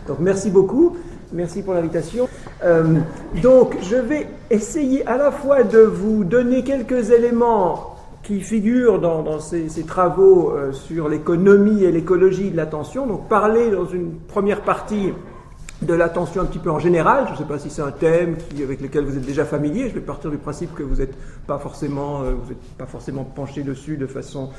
Donc merci beaucoup, merci pour l'invitation. Donc je vais essayer à la fois de vous donner quelques éléments qui figurent dans ces travaux sur l'économie et l'écologie de l'attention, donc parler dans une première partie de l'attention un petit peu en général. Je ne sais pas si c'est un thème avec lequel vous êtes déjà familier. Je vais partir du principe que vous n'êtes pas forcément penché dessus de façon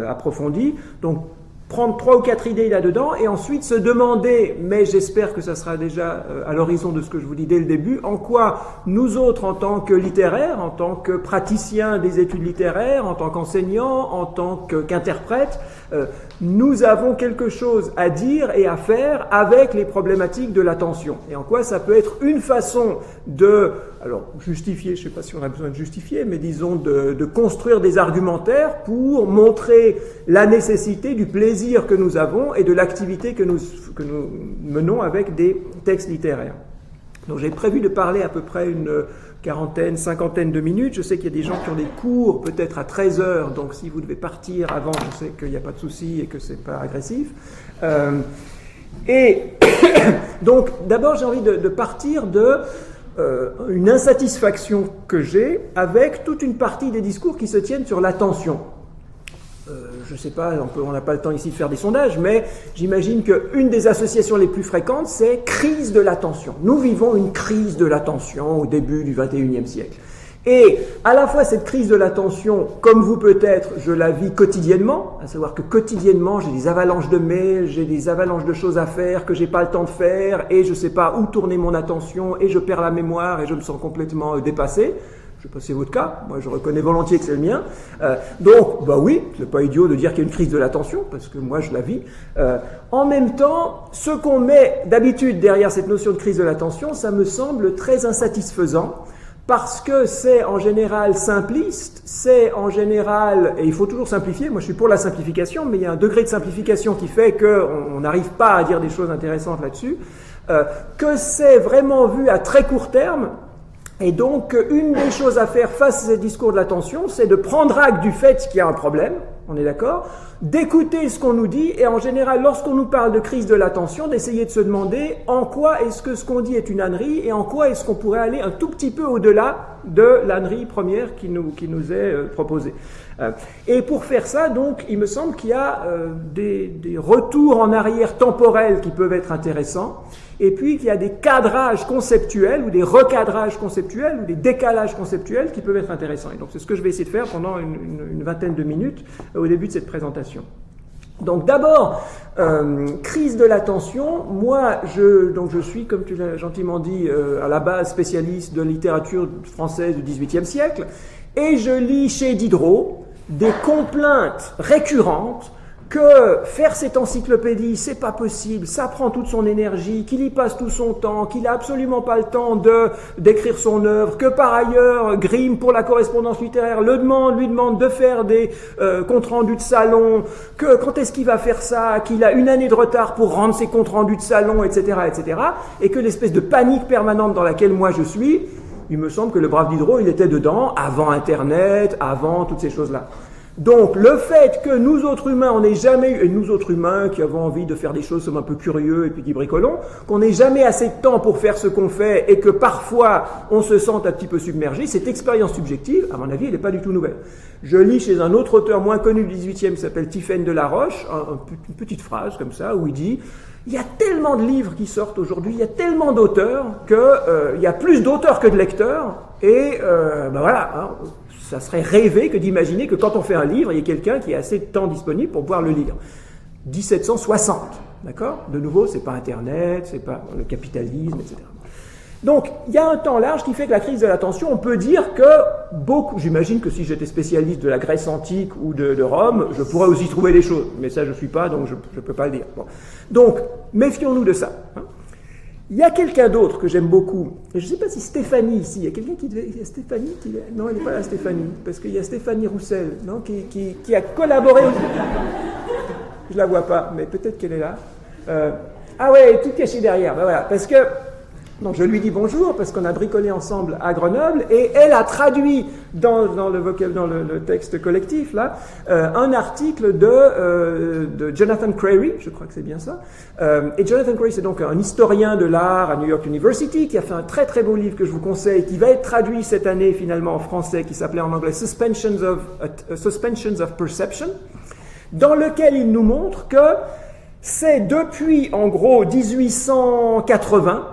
approfondie. Donc prendre 3 ou 4 idées là-dedans et ensuite se demander, mais j'espère que ça sera déjà à l'horizon de ce que je vous dis dès le début, en quoi nous autres, en tant que littéraires, en tant que praticiens des études littéraires, en tant qu'enseignants, en tant qu'interprètes, nous avons quelque chose à dire et à faire avec les problématiques de l'attention. Et en quoi ça peut être une façon de, alors justifier, je ne sais pas si on a besoin de justifier, mais disons de construire des argumentaires pour montrer la nécessité du plaisir que nous avons et de l'activité que nous menons avec des textes littéraires. Donc j'ai prévu de parler à peu près une quarantaine, cinquantaine de minutes. Je sais qu'il y a des gens qui ont des cours peut-être à 13 heures, donc si vous devez partir avant, je sais qu'il n'y a pas de souci et que c'est pas agressif. Et donc d'abord j'ai envie de partir de une insatisfaction que j'ai avec toute une partie des discours qui se tiennent sur l'attention. Je ne sais pas, on n'a pas le temps ici de faire des sondages, mais j'imagine qu'une des associations les plus fréquentes, c'est crise de l'attention. Nous vivons une crise de l'attention au début du XXIe siècle. Et à la fois cette crise de l'attention, comme vous peut-être, je la vis quotidiennement, à savoir que quotidiennement j'ai des avalanches de mails, j'ai des avalanches de choses à faire que j'ai pas le temps de faire, et je ne sais pas où tourner mon attention, et je perds la mémoire, et je me sens complètement dépassé. Je ne sais pas si c'est votre cas, moi je reconnais volontiers que c'est le mien. Donc, bah oui, c'est pas idiot de dire qu'il y a une crise de l'attention, parce que moi je la vis. En même temps, ce qu'on met d'habitude derrière cette notion de crise de l'attention, ça me semble très insatisfaisant, parce que c'est en général simpliste, c'est en général, et il faut toujours simplifier, moi je suis pour la simplification, mais il y a un degré de simplification qui fait qu'on n'arrive pas à dire des choses intéressantes là-dessus, que c'est vraiment vu à très court terme. Et donc, une des choses à faire face à ces discours de l'attention, c'est de prendre acte du fait qu'il y a un problème, on est d'accord, d'écouter ce qu'on nous dit, et en général, lorsqu'on nous parle de crise de l'attention, d'essayer de se demander en quoi est-ce que ce qu'on dit est une ânerie, et en quoi est-ce qu'on pourrait aller un tout petit peu au-delà de l'ânerie première qui nous est proposée. Et pour faire ça, donc, il me semble qu'il y a des retours en arrière temporels qui peuvent être intéressants, et puis qu'il y a des cadrages conceptuels, ou des recadrages conceptuels, ou des décalages conceptuels qui peuvent être intéressants. Et donc c'est ce que je vais essayer de faire pendant une vingtaine de minutes au début de cette présentation. Donc d'abord, crise de l'attention. Moi, je suis, comme tu l'as gentiment dit, à la base spécialiste de littérature française du XVIIIe siècle, et je lis chez Diderot des complaintes récurrentes que faire cette encyclopédie, c'est pas possible, ça prend toute son énergie, qu'il y passe tout son temps, qu'il a absolument pas le temps d'écrire son œuvre, que par ailleurs, Grimm, pour la correspondance littéraire, lui demande de faire des comptes rendus de salon, que quand est-ce qu'il va faire ça, qu'il a 1 année de retard pour rendre ses comptes rendus de salon, etc., et que l'espèce de panique permanente dans laquelle moi je suis, il me semble que le brave Diderot, il était dedans, avant Internet, avant toutes ces choses-là. Donc, le fait que nous autres humains, on n'ait jamais eu, et nous autres humains qui avons envie de faire des choses, sommes un peu curieux et puis qui bricolons, qu'on n'ait jamais assez de temps pour faire ce qu'on fait et que parfois on se sente un petit peu submergé, cette expérience subjective, à mon avis, elle n'est pas du tout nouvelle. Je lis chez un autre auteur moins connu du XVIIIe qui s'appelle Tiphaine de la Roche, une petite phrase comme ça, où il dit « Il y a tellement de livres qui sortent aujourd'hui, il y a tellement d'auteurs il y a plus d'auteurs que de lecteurs, et voilà, hein, ça serait rêvé que d'imaginer que quand on fait un livre, il y ait quelqu'un qui ait assez de temps disponible pour pouvoir le lire. 1760, d'accord ? De nouveau, c'est pas Internet, c'est pas le capitalisme, etc. Donc, il y a un temps large qui fait que la crise de l'attention, on peut dire que beaucoup, j'imagine que si j'étais spécialiste de la Grèce antique ou de Rome, je pourrais aussi trouver des choses, mais ça je ne suis pas, donc je ne peux pas le dire. Bon. Donc, méfions-nous de ça. Hein. Il y a quelqu'un d'autre que j'aime beaucoup, et je ne sais pas si Stéphanie ici, il y a quelqu'un qui devait... Stéphanie non, elle n'est pas là, Stéphanie, parce qu'il y a Stéphanie Roussel, non, qui a collaboré... Je ne la vois pas, mais peut-être qu'elle est là. Ah ouais, elle est toute cachée derrière, ben voilà, parce que Donc je lui dis bonjour parce qu'on a bricolé ensemble à Grenoble et elle a traduit dans le texte collectif là un article de Jonathan Crary, je crois que c'est bien ça. Et Jonathan Crary, c'est donc un historien de l'art à New York University qui a fait un très très beau livre que je vous conseille, qui va être traduit cette année finalement en français, qui s'appelait en anglais Suspensions of Perception, dans lequel il nous montre que c'est depuis en gros 1880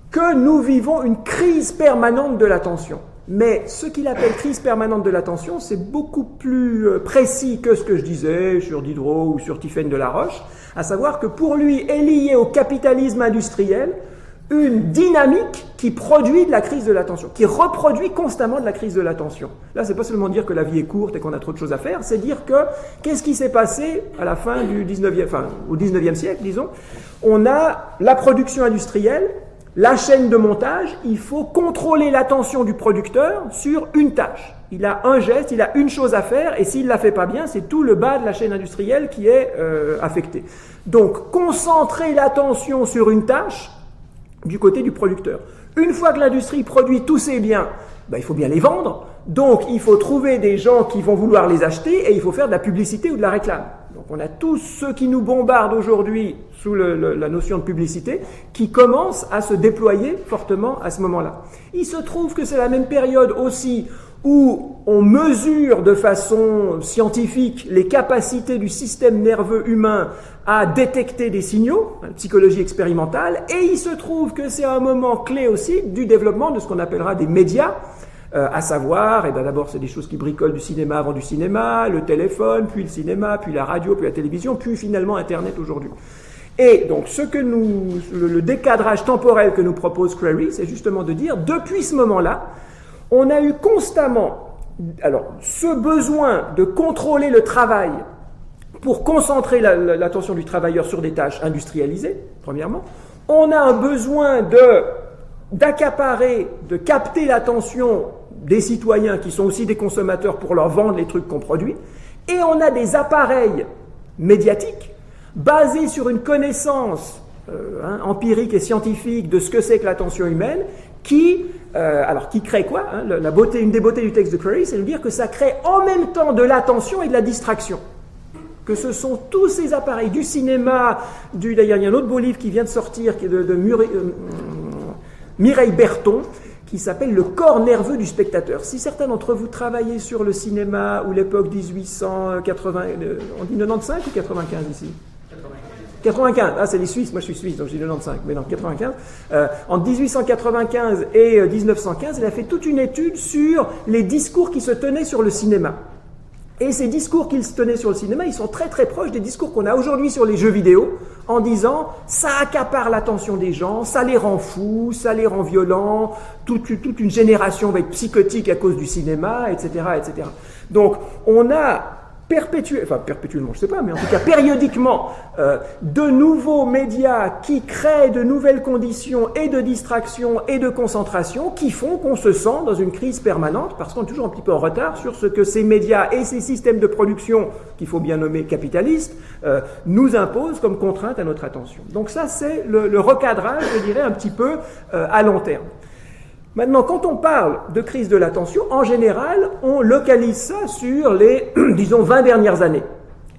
que nous vivons une crise permanente de l'attention. Mais ce qu'il appelle crise permanente de l'attention, c'est beaucoup plus précis que ce que je disais sur Diderot ou sur Tiphaine de la Roche, à savoir que pour lui est lié au capitalisme industriel une dynamique qui produit de la crise de l'attention, qui reproduit constamment de la crise de l'attention. Là, c'est pas seulement dire que la vie est courte et qu'on a trop de choses à faire, c'est dire que qu'est-ce qui s'est passé à la fin du 19e, au 19e siècle, disons. On a la production industrielle, la chaîne de montage, il faut contrôler l'attention du producteur sur une tâche. Il a un geste, il a une chose à faire, et s'il ne la fait pas bien, c'est tout le bas de la chaîne industrielle qui est affecté. Donc, concentrer l'attention sur une tâche du côté du producteur. Une fois que l'industrie produit tous ses biens, il faut bien les vendre, donc il faut trouver des gens qui vont vouloir les acheter, et il faut faire de la publicité ou de la réclame. Donc on a tous ceux qui nous bombardent aujourd'hui sous la notion de publicité, qui commencent à se déployer fortement à ce moment-là. Il se trouve que c'est la même période aussi où on mesure de façon scientifique les capacités du système nerveux humain à détecter des signaux, psychologie expérimentale, et il se trouve que c'est un moment clé aussi du développement de ce qu'on appellera des médias, à savoir, d'abord c'est des choses qui bricolent du cinéma avant du cinéma, le téléphone, puis le cinéma, puis la radio, puis la télévision, puis finalement Internet aujourd'hui. Et donc le décadrage temporel que nous propose Crary, c'est justement de dire, depuis ce moment-là, on a eu constamment ce besoin de contrôler le travail pour concentrer l'attention du travailleur sur des tâches industrialisées, premièrement. On a un besoin d'accaparer, de capter l'attention des citoyens qui sont aussi des consommateurs pour leur vendre les trucs qu'on produit. Et on a des appareils médiatiques basés sur une connaissance empirique et scientifique de ce que c'est que l'attention humaine qui crée quoi une des beautés du texte de Crary, c'est de dire que ça crée en même temps de l'attention et de la distraction. Que ce sont tous ces appareils du cinéma, d'ailleurs il y a un autre beau livre qui vient de sortir, qui est de Mireille Berton, qui s'appelle « Le corps nerveux du spectateur ». Si certains d'entre vous travaillaient sur le cinéma ou l'époque 1880, on dit 95 ou 95 ici ? 95, c'est les Suisses, moi je suis suisse, donc je dis 95, mais non, 95. En 1895 et 1915, elle a fait toute une étude sur les discours qui se tenaient sur le cinéma. Et ces discours qu'ils se tenaient sur le cinéma, ils sont très très proches des discours qu'on a aujourd'hui sur les jeux vidéo, en disant ça accapare l'attention des gens, ça les rend fous, ça les rend violents, toute une génération va être psychotique à cause du cinéma, etc., etc. Donc on a perpétuellement, je sais pas, mais en tout cas périodiquement, de nouveaux médias qui créent de nouvelles conditions et de distraction et de concentration qui font qu'on se sent dans une crise permanente parce qu'on est toujours un petit peu en retard sur ce que ces médias et ces systèmes de production, qu'il faut bien nommer capitalistes, nous imposent comme contrainte à notre attention. Donc ça, c'est le recadrage, je dirais, un petit peu à long terme. Maintenant, quand on parle de crise de l'attention, en général, on localise ça sur les, disons, 20 dernières années.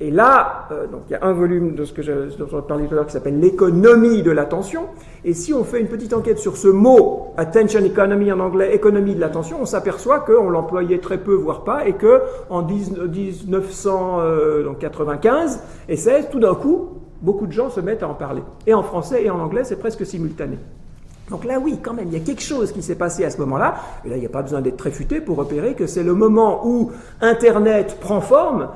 Et là, donc il y a un volume dont on parlait tout à l'heure qui s'appelle l'économie de l'attention. Et si on fait une petite enquête sur ce mot, attention economy en anglais, économie de l'attention, on s'aperçoit qu'on l'employait très peu, voire pas, et que en 1995 et 16, tout d'un coup, beaucoup de gens se mettent à en parler. Et en français et en anglais, c'est presque simultané. Donc là, oui, quand même, il y a quelque chose qui s'est passé à ce moment-là. Et là, il n'y a pas besoin d'être très futé pour repérer que c'est le moment où Internet prend forme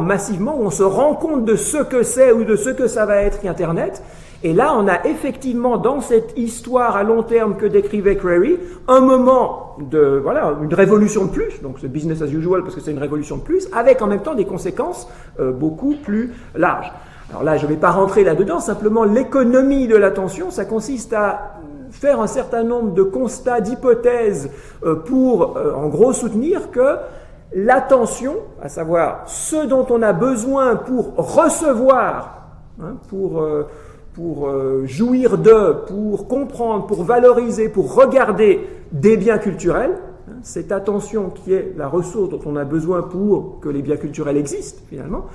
massivement, où on se rend compte de ce que c'est ou de ce que ça va être qu'Internet. Et là, on a effectivement, dans cette histoire à long terme que décrivait Crary, un moment une révolution de plus, donc c'est business as usual parce que c'est une révolution de plus, avec en même temps des conséquences beaucoup plus larges. Alors là, je ne vais pas rentrer là-dedans, simplement l'économie de l'attention, ça consiste à faire un certain nombre de constats, d'hypothèses pour, en gros, soutenir que l'attention, à savoir ce dont on a besoin pour recevoir, pour pour jouir d'eux, pour comprendre, pour valoriser, pour regarder des biens culturels, cette attention qui est la ressource dont on a besoin pour que les biens culturels existent, finalement,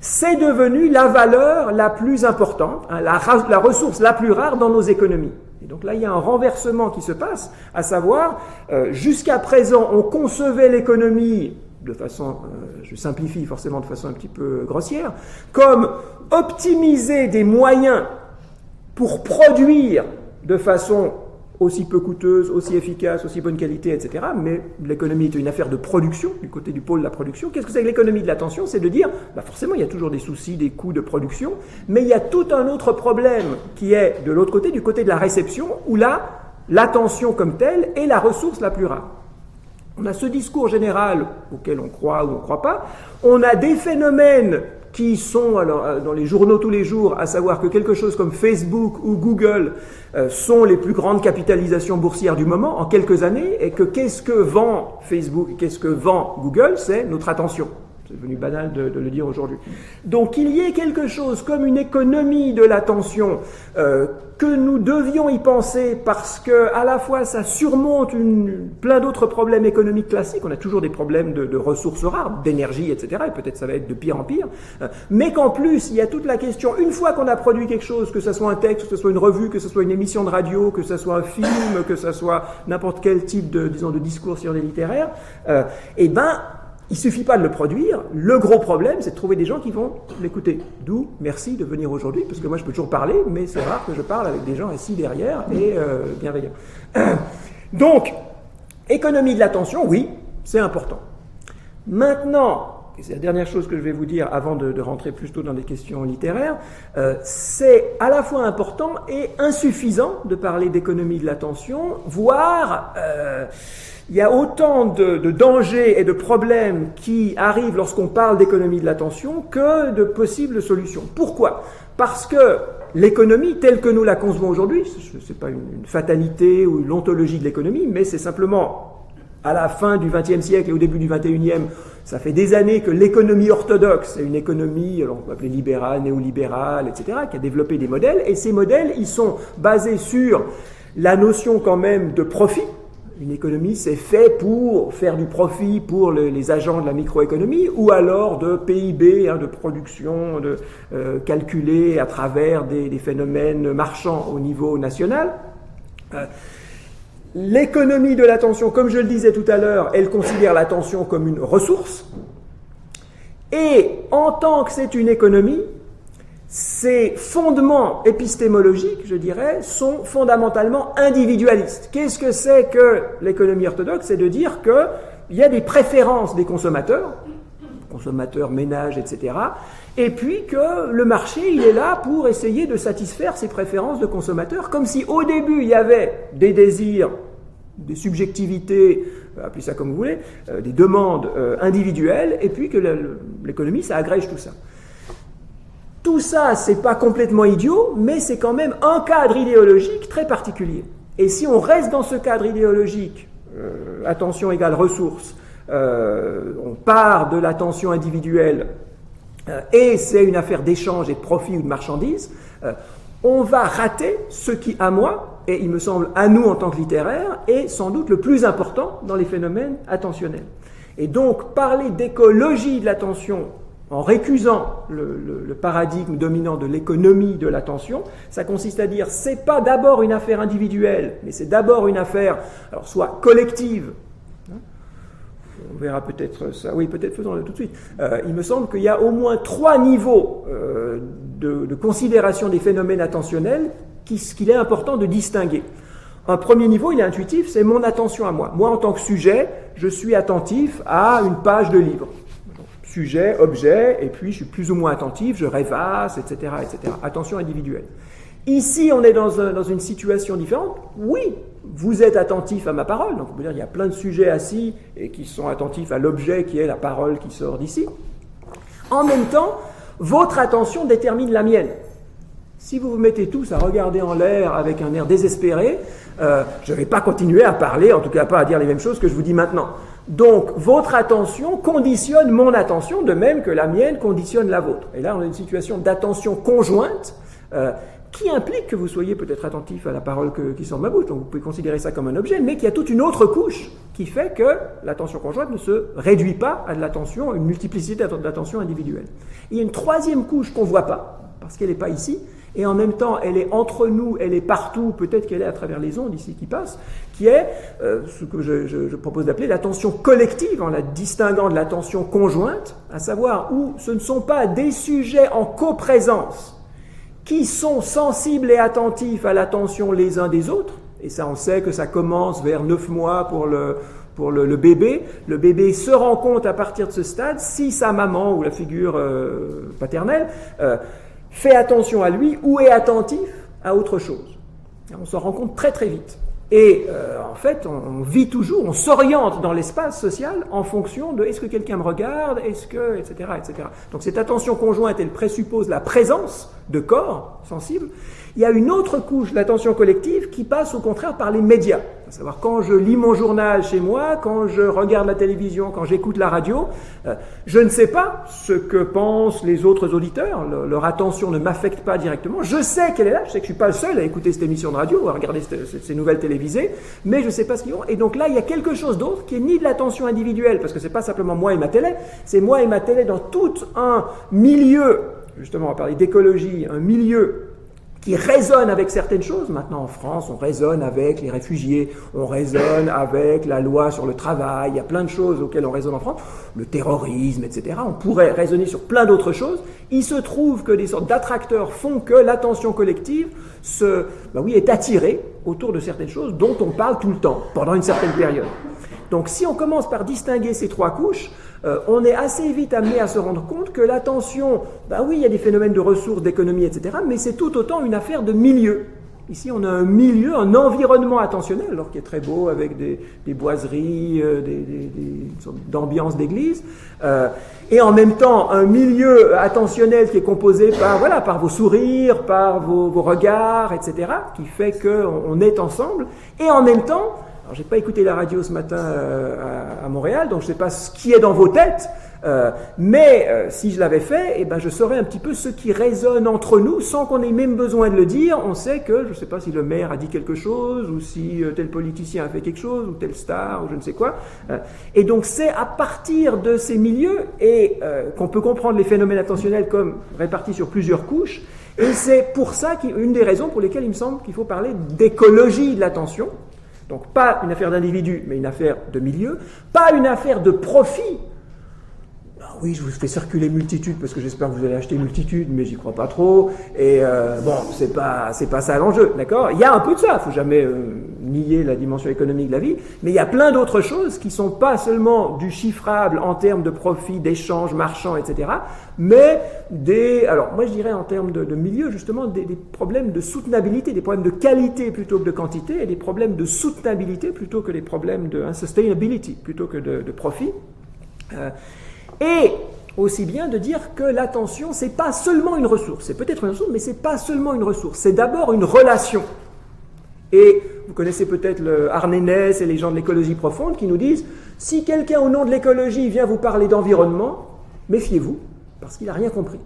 c'est devenu la valeur la plus importante, la ressource la plus rare dans nos économies. Et donc là, il y a un renversement qui se passe, à savoir, jusqu'à présent, on concevait l'économie de façon, je simplifie forcément de façon un petit peu grossière, comme optimiser des moyens pour produire de façon aussi peu coûteuse, aussi efficace, aussi bonne qualité, etc. Mais l'économie est une affaire de production, du côté du pôle de la production. Qu'est-ce que c'est que l'économie de l'attention? C'est de dire, forcément, il y a toujours des soucis, des coûts de production, mais il y a tout un autre problème qui est de l'autre côté, du côté de la réception, où là, l'attention comme telle est la ressource la plus rare. On a ce discours général auquel on croit ou on ne croit pas. On a des phénomènes qui sont alors, dans les journaux tous les jours, à savoir que quelque chose comme Facebook ou Google sont les plus grandes capitalisations boursières du moment en quelques années, et que qu'est-ce que vend Facebook, qu'est-ce que vend Google, c'est notre attention. C'est devenu banal de le dire aujourd'hui. Donc qu'il y ait quelque chose comme une économie de l'attention, que nous devions y penser parce que à la fois ça surmonte plein d'autres problèmes économiques classiques, on a toujours des problèmes de ressources rares, d'énergie, etc., et peut-être ça va être de pire en pire, mais qu'en plus il y a toute la question, une fois qu'on a produit quelque chose, que ce soit un texte, que ce soit une revue, que ce soit une émission de radio, que ce soit un film, que ce soit n'importe quel type de discours sur les littéraires, il suffit pas de le produire. Le gros problème, c'est de trouver des gens qui vont l'écouter. D'où, merci de venir aujourd'hui, parce que moi je peux toujours parler, mais c'est rare que je parle avec des gens assis derrière et bienveillants. Donc, économie de l'attention, oui, c'est important. Maintenant, et c'est la dernière chose que je vais vous dire avant de rentrer plus tôt dans des questions littéraires, c'est à la fois important et insuffisant de parler d'économie de l'attention, voire il y a autant de dangers et de problèmes qui arrivent lorsqu'on parle d'économie de l'attention que de possibles solutions. Pourquoi? Parce que l'économie telle que nous la concevons aujourd'hui, ce n'est pas une fatalité ou une ontologie de l'économie, mais c'est simplement à la fin du XXe siècle et au début du XXIe, ça fait des années que l'économie orthodoxe, c'est une économie, alors on peut appeler libérale, néolibérale, etc., qui a développé des modèles, et ces modèles, ils sont basés sur la notion quand même de profit. Une économie, c'est fait pour faire du profit pour les agents de la microéconomie, ou alors de PIB, de production calculée à travers des phénomènes marchands au niveau national. L'économie de l'attention, comme je le disais tout à l'heure, elle considère l'attention comme une ressource. Et en tant que c'est une économie, ses fondements épistémologiques, je dirais, sont fondamentalement individualistes. Qu'est-ce que c'est que l'économie orthodoxe? C'est de dire qu'il y a des préférences des consommateurs, ménages, etc., et puis que le marché, il est là pour essayer de satisfaire ces préférences de consommateurs, comme si au début, il y avait des désirs, des subjectivités, appelez ça comme vous voulez, des demandes individuelles, et puis que l'économie, ça agrège tout ça. Tout ça, c'est pas complètement idiot, mais c'est quand même un cadre idéologique très particulier. Et si on reste dans ce cadre idéologique, attention égale ressources, on part de l'attention individuelle, et c'est une affaire d'échange et de profit ou de marchandise, on va rater ce qui, à moi, et il me semble à nous en tant que littéraires, est sans doute le plus important dans les phénomènes attentionnels. Et donc, parler d'écologie de l'attention en récusant le paradigme dominant de l'économie de l'attention, ça consiste à dire c'est pas d'abord une affaire individuelle, mais c'est d'abord une affaire, alors soit collective, on verra peut-être ça, oui peut-être faisons-le tout de suite, il me semble qu'il y a au moins 3 niveaux de considération des phénomènes attentionnels qu'il est important de distinguer. Un premier niveau, il est intuitif, c'est mon attention à moi. Moi en tant que sujet, je suis attentif à une page de livre. Sujet, objet, et puis je suis plus ou moins attentif, je rêvasse, etc., etc. Attention individuelle. Ici, on est dans une situation différente. Oui, vous êtes attentif à ma parole, donc on peut dire qu'il y a plein de sujets assis et qui sont attentifs à l'objet qui est la parole qui sort d'ici. En même temps, votre attention détermine la mienne. Si vous vous mettez tous à regarder en l'air avec un air désespéré, je ne vais pas continuer à parler, en tout cas pas à dire les mêmes choses que je vous dis maintenant. Donc, votre attention conditionne mon attention, de même que la mienne conditionne la vôtre. Et là, on a une situation d'attention conjointe qui implique que vous soyez peut-être attentif à la parole qui sort de ma bouche, donc vous pouvez considérer ça comme un objet, mais qu'il y a toute une autre couche qui fait que l'attention conjointe ne se réduit pas à de l'attention, une multiplicité d'attention individuelle. Il y a une troisième couche qu'on ne voit pas, parce qu'elle n'est pas ici, et en même temps elle est entre nous, elle est partout, peut-être qu'elle est à travers les ondes ici qui passent, qui est ce que je propose d'appeler l'attention collective, en la distinguant de l'attention conjointe, à savoir où ce ne sont pas des sujets en coprésence qui sont sensibles et attentifs à l'attention les uns des autres, et ça on sait que ça commence vers 9 mois pour le bébé. Le bébé se rend compte à partir de ce stade si sa maman ou la figure paternelle fait attention à lui ou est attentif à autre chose. On s'en rend compte très très vite. Et en fait, on vit toujours, on s'oriente dans l'espace social en fonction de est-ce que quelqu'un me regarde, est-ce que, etc., etc. Donc cette attention conjointe, elle présuppose la présence de corps sensibles. Il y a une autre couche, l'attention collective, qui passe au contraire par les médias. À savoir, quand je lis mon journal chez moi, quand je regarde la télévision, quand j'écoute la radio, je ne sais pas ce que pensent les autres auditeurs, leur attention ne m'affecte pas directement. Je sais qu'elle est là, je sais que je ne suis pas le seul à écouter cette émission de radio ou à regarder ces nouvelles télévisées, mais je ne sais pas ce qu'ils vont. Et donc là, il y a quelque chose d'autre qui est ni de l'attention individuelle, parce que ce n'est pas simplement moi et ma télé, c'est moi et ma télé dans tout un milieu, justement on va parler d'écologie, un milieu qui résonne avec certaines choses. Maintenant en France, on résonne avec les réfugiés, on résonne avec la loi sur le travail, il y a plein de choses auxquelles on résonne en France, le terrorisme, etc. On pourrait raisonner sur plein d'autres choses. Il se trouve que des sortes d'attracteurs font que l'attention collective est attirée autour de certaines choses dont on parle tout le temps, pendant une certaine période. Donc si on commence par distinguer ces trois couches, on est assez vite amené à se rendre compte que l'attention, il y a des phénomènes de ressources, d'économie, etc., mais c'est tout autant une affaire de milieu. Ici, on a un milieu, un environnement attentionnel, alors qui est très beau, avec des boiseries, une sorte d'ambiance d'église, et en même temps, un milieu attentionnel qui est composé par vos sourires, par vos regards, etc., qui fait qu'on est ensemble, et en même temps, alors, je n'ai pas écouté la radio ce matin à Montréal, donc je ne sais pas ce qui est dans vos têtes, mais si je l'avais fait, je saurais un petit peu ce qui résonne entre nous, sans qu'on ait même besoin de le dire. On sait que, je ne sais pas si le maire a dit quelque chose, ou si tel politicien a fait quelque chose, ou telle star, ou je ne sais quoi. Et donc c'est à partir de ces milieux qu'on peut comprendre les phénomènes attentionnels comme répartis sur plusieurs couches. Et c'est pour ça une des raisons pour lesquelles il me semble qu'il faut parler d'écologie de l'attention. Donc pas une affaire d'individu, mais une affaire de milieu, pas une affaire de profit. Oui, je vous fais circuler multitude parce que j'espère que vous allez acheter multitude, mais j'y crois pas trop. Et c'est pas ça l'enjeu, d'accord ? Il y a un peu de ça, il faut jamais nier la dimension économique de la vie, mais il y a plein d'autres choses qui sont pas seulement du chiffrable en termes de profit, d'échanges marchands, etc., mais alors moi je dirais en termes de milieu justement des problèmes de soutenabilité, des problèmes de qualité plutôt que de quantité, et des problèmes de soutenabilité plutôt que des problèmes de sustainability plutôt que de profit. Et aussi bien de dire que l'attention, c'est pas seulement une ressource. C'est peut-être une ressource, mais c'est pas seulement une ressource. C'est d'abord une relation. Et vous connaissez peut-être le Arne Naess et les gens de l'écologie profonde qui nous disent si quelqu'un au nom de l'écologie vient vous parler d'environnement, méfiez-vous, parce qu'il n'a rien compris.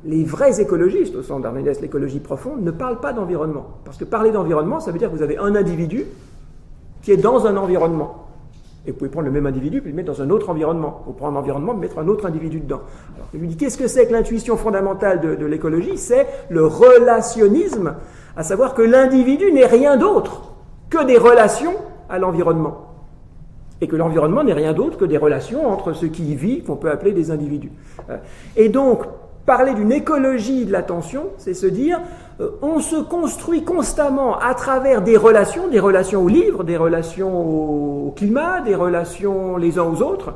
Les vrais écologistes, au sens d'Arne Naess, l'écologie profonde, ne parlent pas d'environnement. Parce que parler d'environnement, ça veut dire que vous avez un individu qui est dans un environnement. Et vous pouvez prendre le même individu et le mettre dans un autre environnement. Vous prendre un environnement et mettre un autre individu dedans. Alors, je lui dis, qu'est-ce que c'est que l'intuition fondamentale de l'écologie ? C'est le relationnisme, à savoir que l'individu n'est rien d'autre que des relations à l'environnement. Et que l'environnement n'est rien d'autre que des relations entre ceux qui y vivent, qu'on peut appeler des individus. Et donc, parler d'une écologie de l'attention, c'est se dire, on se construit constamment à travers des relations au livre, des relations au climat, des relations les uns aux autres,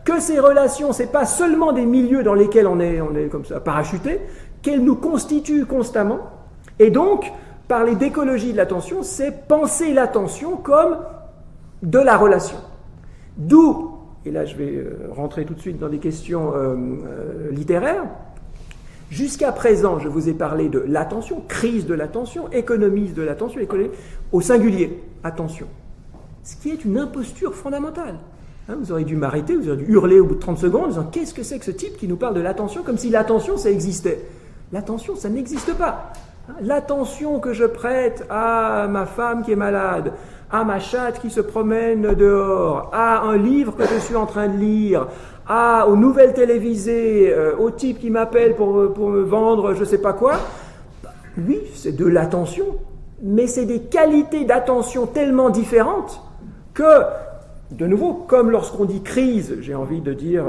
que ces relations, c'est pas seulement des milieux dans lesquels on est comme ça parachuté, qu'elles nous constituent constamment. Et donc, parler d'écologie de l'attention, c'est penser l'attention comme de la relation. D'où, et là je vais rentrer tout de suite dans des questions littéraires, jusqu'à présent, je vous ai parlé de l'attention, crise de l'attention, économie de l'attention, au singulier, attention. Ce qui est une imposture fondamentale. Vous auriez dû m'arrêter, vous auriez dû hurler au bout de 30 secondes en disant « Qu'est-ce que c'est que ce type qui nous parle de l'attention comme si l'attention, ça existait ?» L'attention, ça n'existe pas. L'attention que je prête à ma femme qui est malade, à ma chatte qui se promène dehors, à un livre que je suis en train de lire, aux nouvelles télévisées, au type qui m'appelle pour me vendre je ne sais pas quoi, oui, c'est de l'attention, mais c'est des qualités d'attention tellement différentes que, de nouveau, comme lorsqu'on dit crise, j'ai envie de dire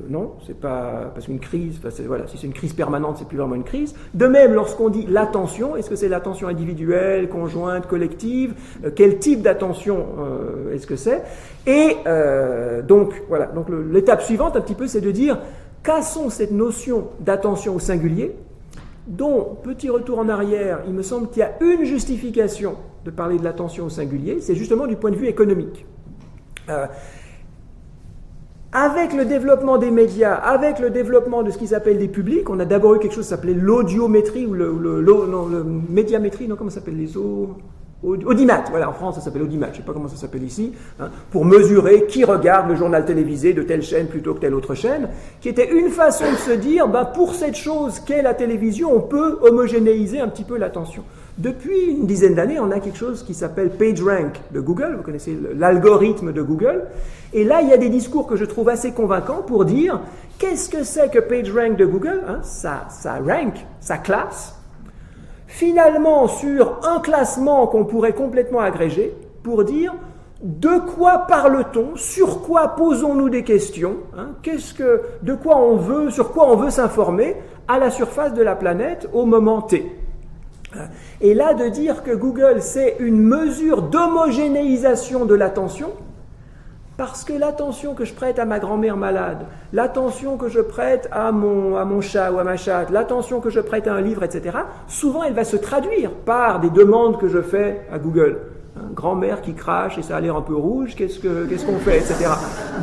non, c'est pas parce qu'une crise, voilà, si c'est une crise permanente, c'est plus vraiment une crise. De même, lorsqu'on dit l'attention, est-ce que c'est l'attention individuelle, conjointe, collective, quel type d'attention est-ce que c'est? Et donc voilà, donc l'étape suivante un petit peu, c'est de dire cassons cette notion d'attention au singulier, dont, petit retour en arrière, il me semble qu'il y a une justification de parler de l'attention au singulier, c'est justement du point de vue économique. Avec le développement des médias, avec le développement de ce qu'ils appellent des publics, on a d'abord eu quelque chose qui s'appelait l'audiométrie, ou le médiamétrie, non, comment ça s'appelle audimat, voilà, en France ça s'appelle audimat, je ne sais pas comment ça s'appelle ici, pour mesurer qui regarde le journal télévisé de telle chaîne plutôt que telle autre chaîne, qui était une façon de se dire, pour cette chose qu'est la télévision, on peut homogénéiser un petit peu l'attention. Depuis une dizaine d'années, on a quelque chose qui s'appelle PageRank de Google, vous connaissez l'algorithme de Google, et là il y a des discours que je trouve assez convaincants pour dire, qu'est-ce que c'est que PageRank de Google, ça rank, ça classe, finalement sur un classement qu'on pourrait complètement agréger, pour dire de quoi parle-t-on, sur quoi posons-nous des questions, sur quoi on veut s'informer à la surface de la planète au moment T. Et là, de dire que Google, c'est une mesure d'homogénéisation de l'attention, parce que l'attention que je prête à ma grand-mère malade, l'attention que je prête à mon chat ou à ma chatte, l'attention que je prête à un livre, etc., souvent elle va se traduire par des demandes que je fais à Google. Grand-mère qui crache et ça a l'air un peu rouge, qu'est-ce qu'on fait, etc.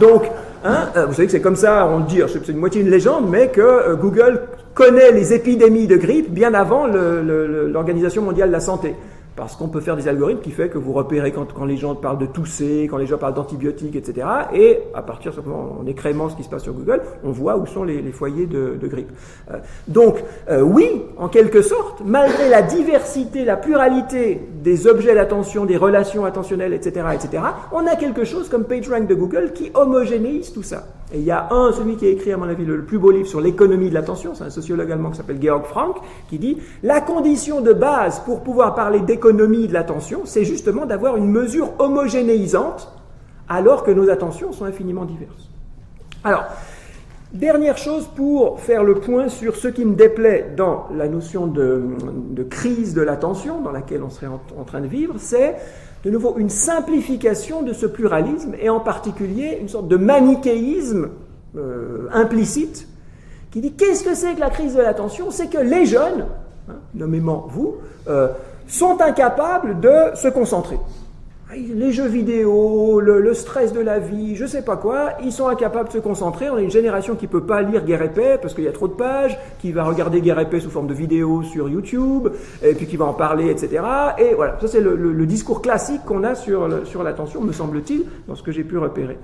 Donc, vous savez que c'est comme ça, on le dit, c'est une moitié une légende, mais que Google connaît les épidémies de grippe bien avant l'Organisation mondiale de la santé. Parce qu'on peut faire des algorithmes qui fait que vous repérez quand les gens parlent de tousser, quand les gens parlent d'antibiotiques, etc. Et à partir simplement en écrémant ce qui se passe sur Google, on voit où sont les foyers de grippe. Donc, oui, en quelque sorte, malgré la diversité, la pluralité des objets d'attention, des relations attentionnelles, etc., on a quelque chose comme PageRank de Google qui homogénéise tout ça. Et il y a celui qui a écrit, à mon avis, le plus beau livre sur l'économie de l'attention, c'est un sociologue allemand qui s'appelle Georg Frank, qui dit « La condition de base pour pouvoir parler d'économie de l'attention, c'est justement d'avoir une mesure homogénéisante, alors que nos attentions sont infiniment diverses. » Alors, dernière chose pour faire le point sur ce qui me déplaît dans la notion de crise de l'attention dans laquelle on serait en train de vivre, c'est de nouveau une simplification de ce pluralisme et en particulier une sorte de manichéisme implicite qui dit qu'est-ce que c'est que la crise de l'attention? C'est que les jeunes, nommément vous, sont incapables de se concentrer. Les jeux vidéo, le stress de la vie, je sais pas quoi, ils sont incapables de se concentrer. On est une génération qui peut pas lire Guerre épais parce qu'il y a trop de pages, qui va regarder Guerre épais sous forme de vidéo sur YouTube, et puis qui va en parler, etc. Et voilà, ça c'est le discours classique qu'on a sur l'attention, me semble-t-il, dans ce que j'ai pu repérer.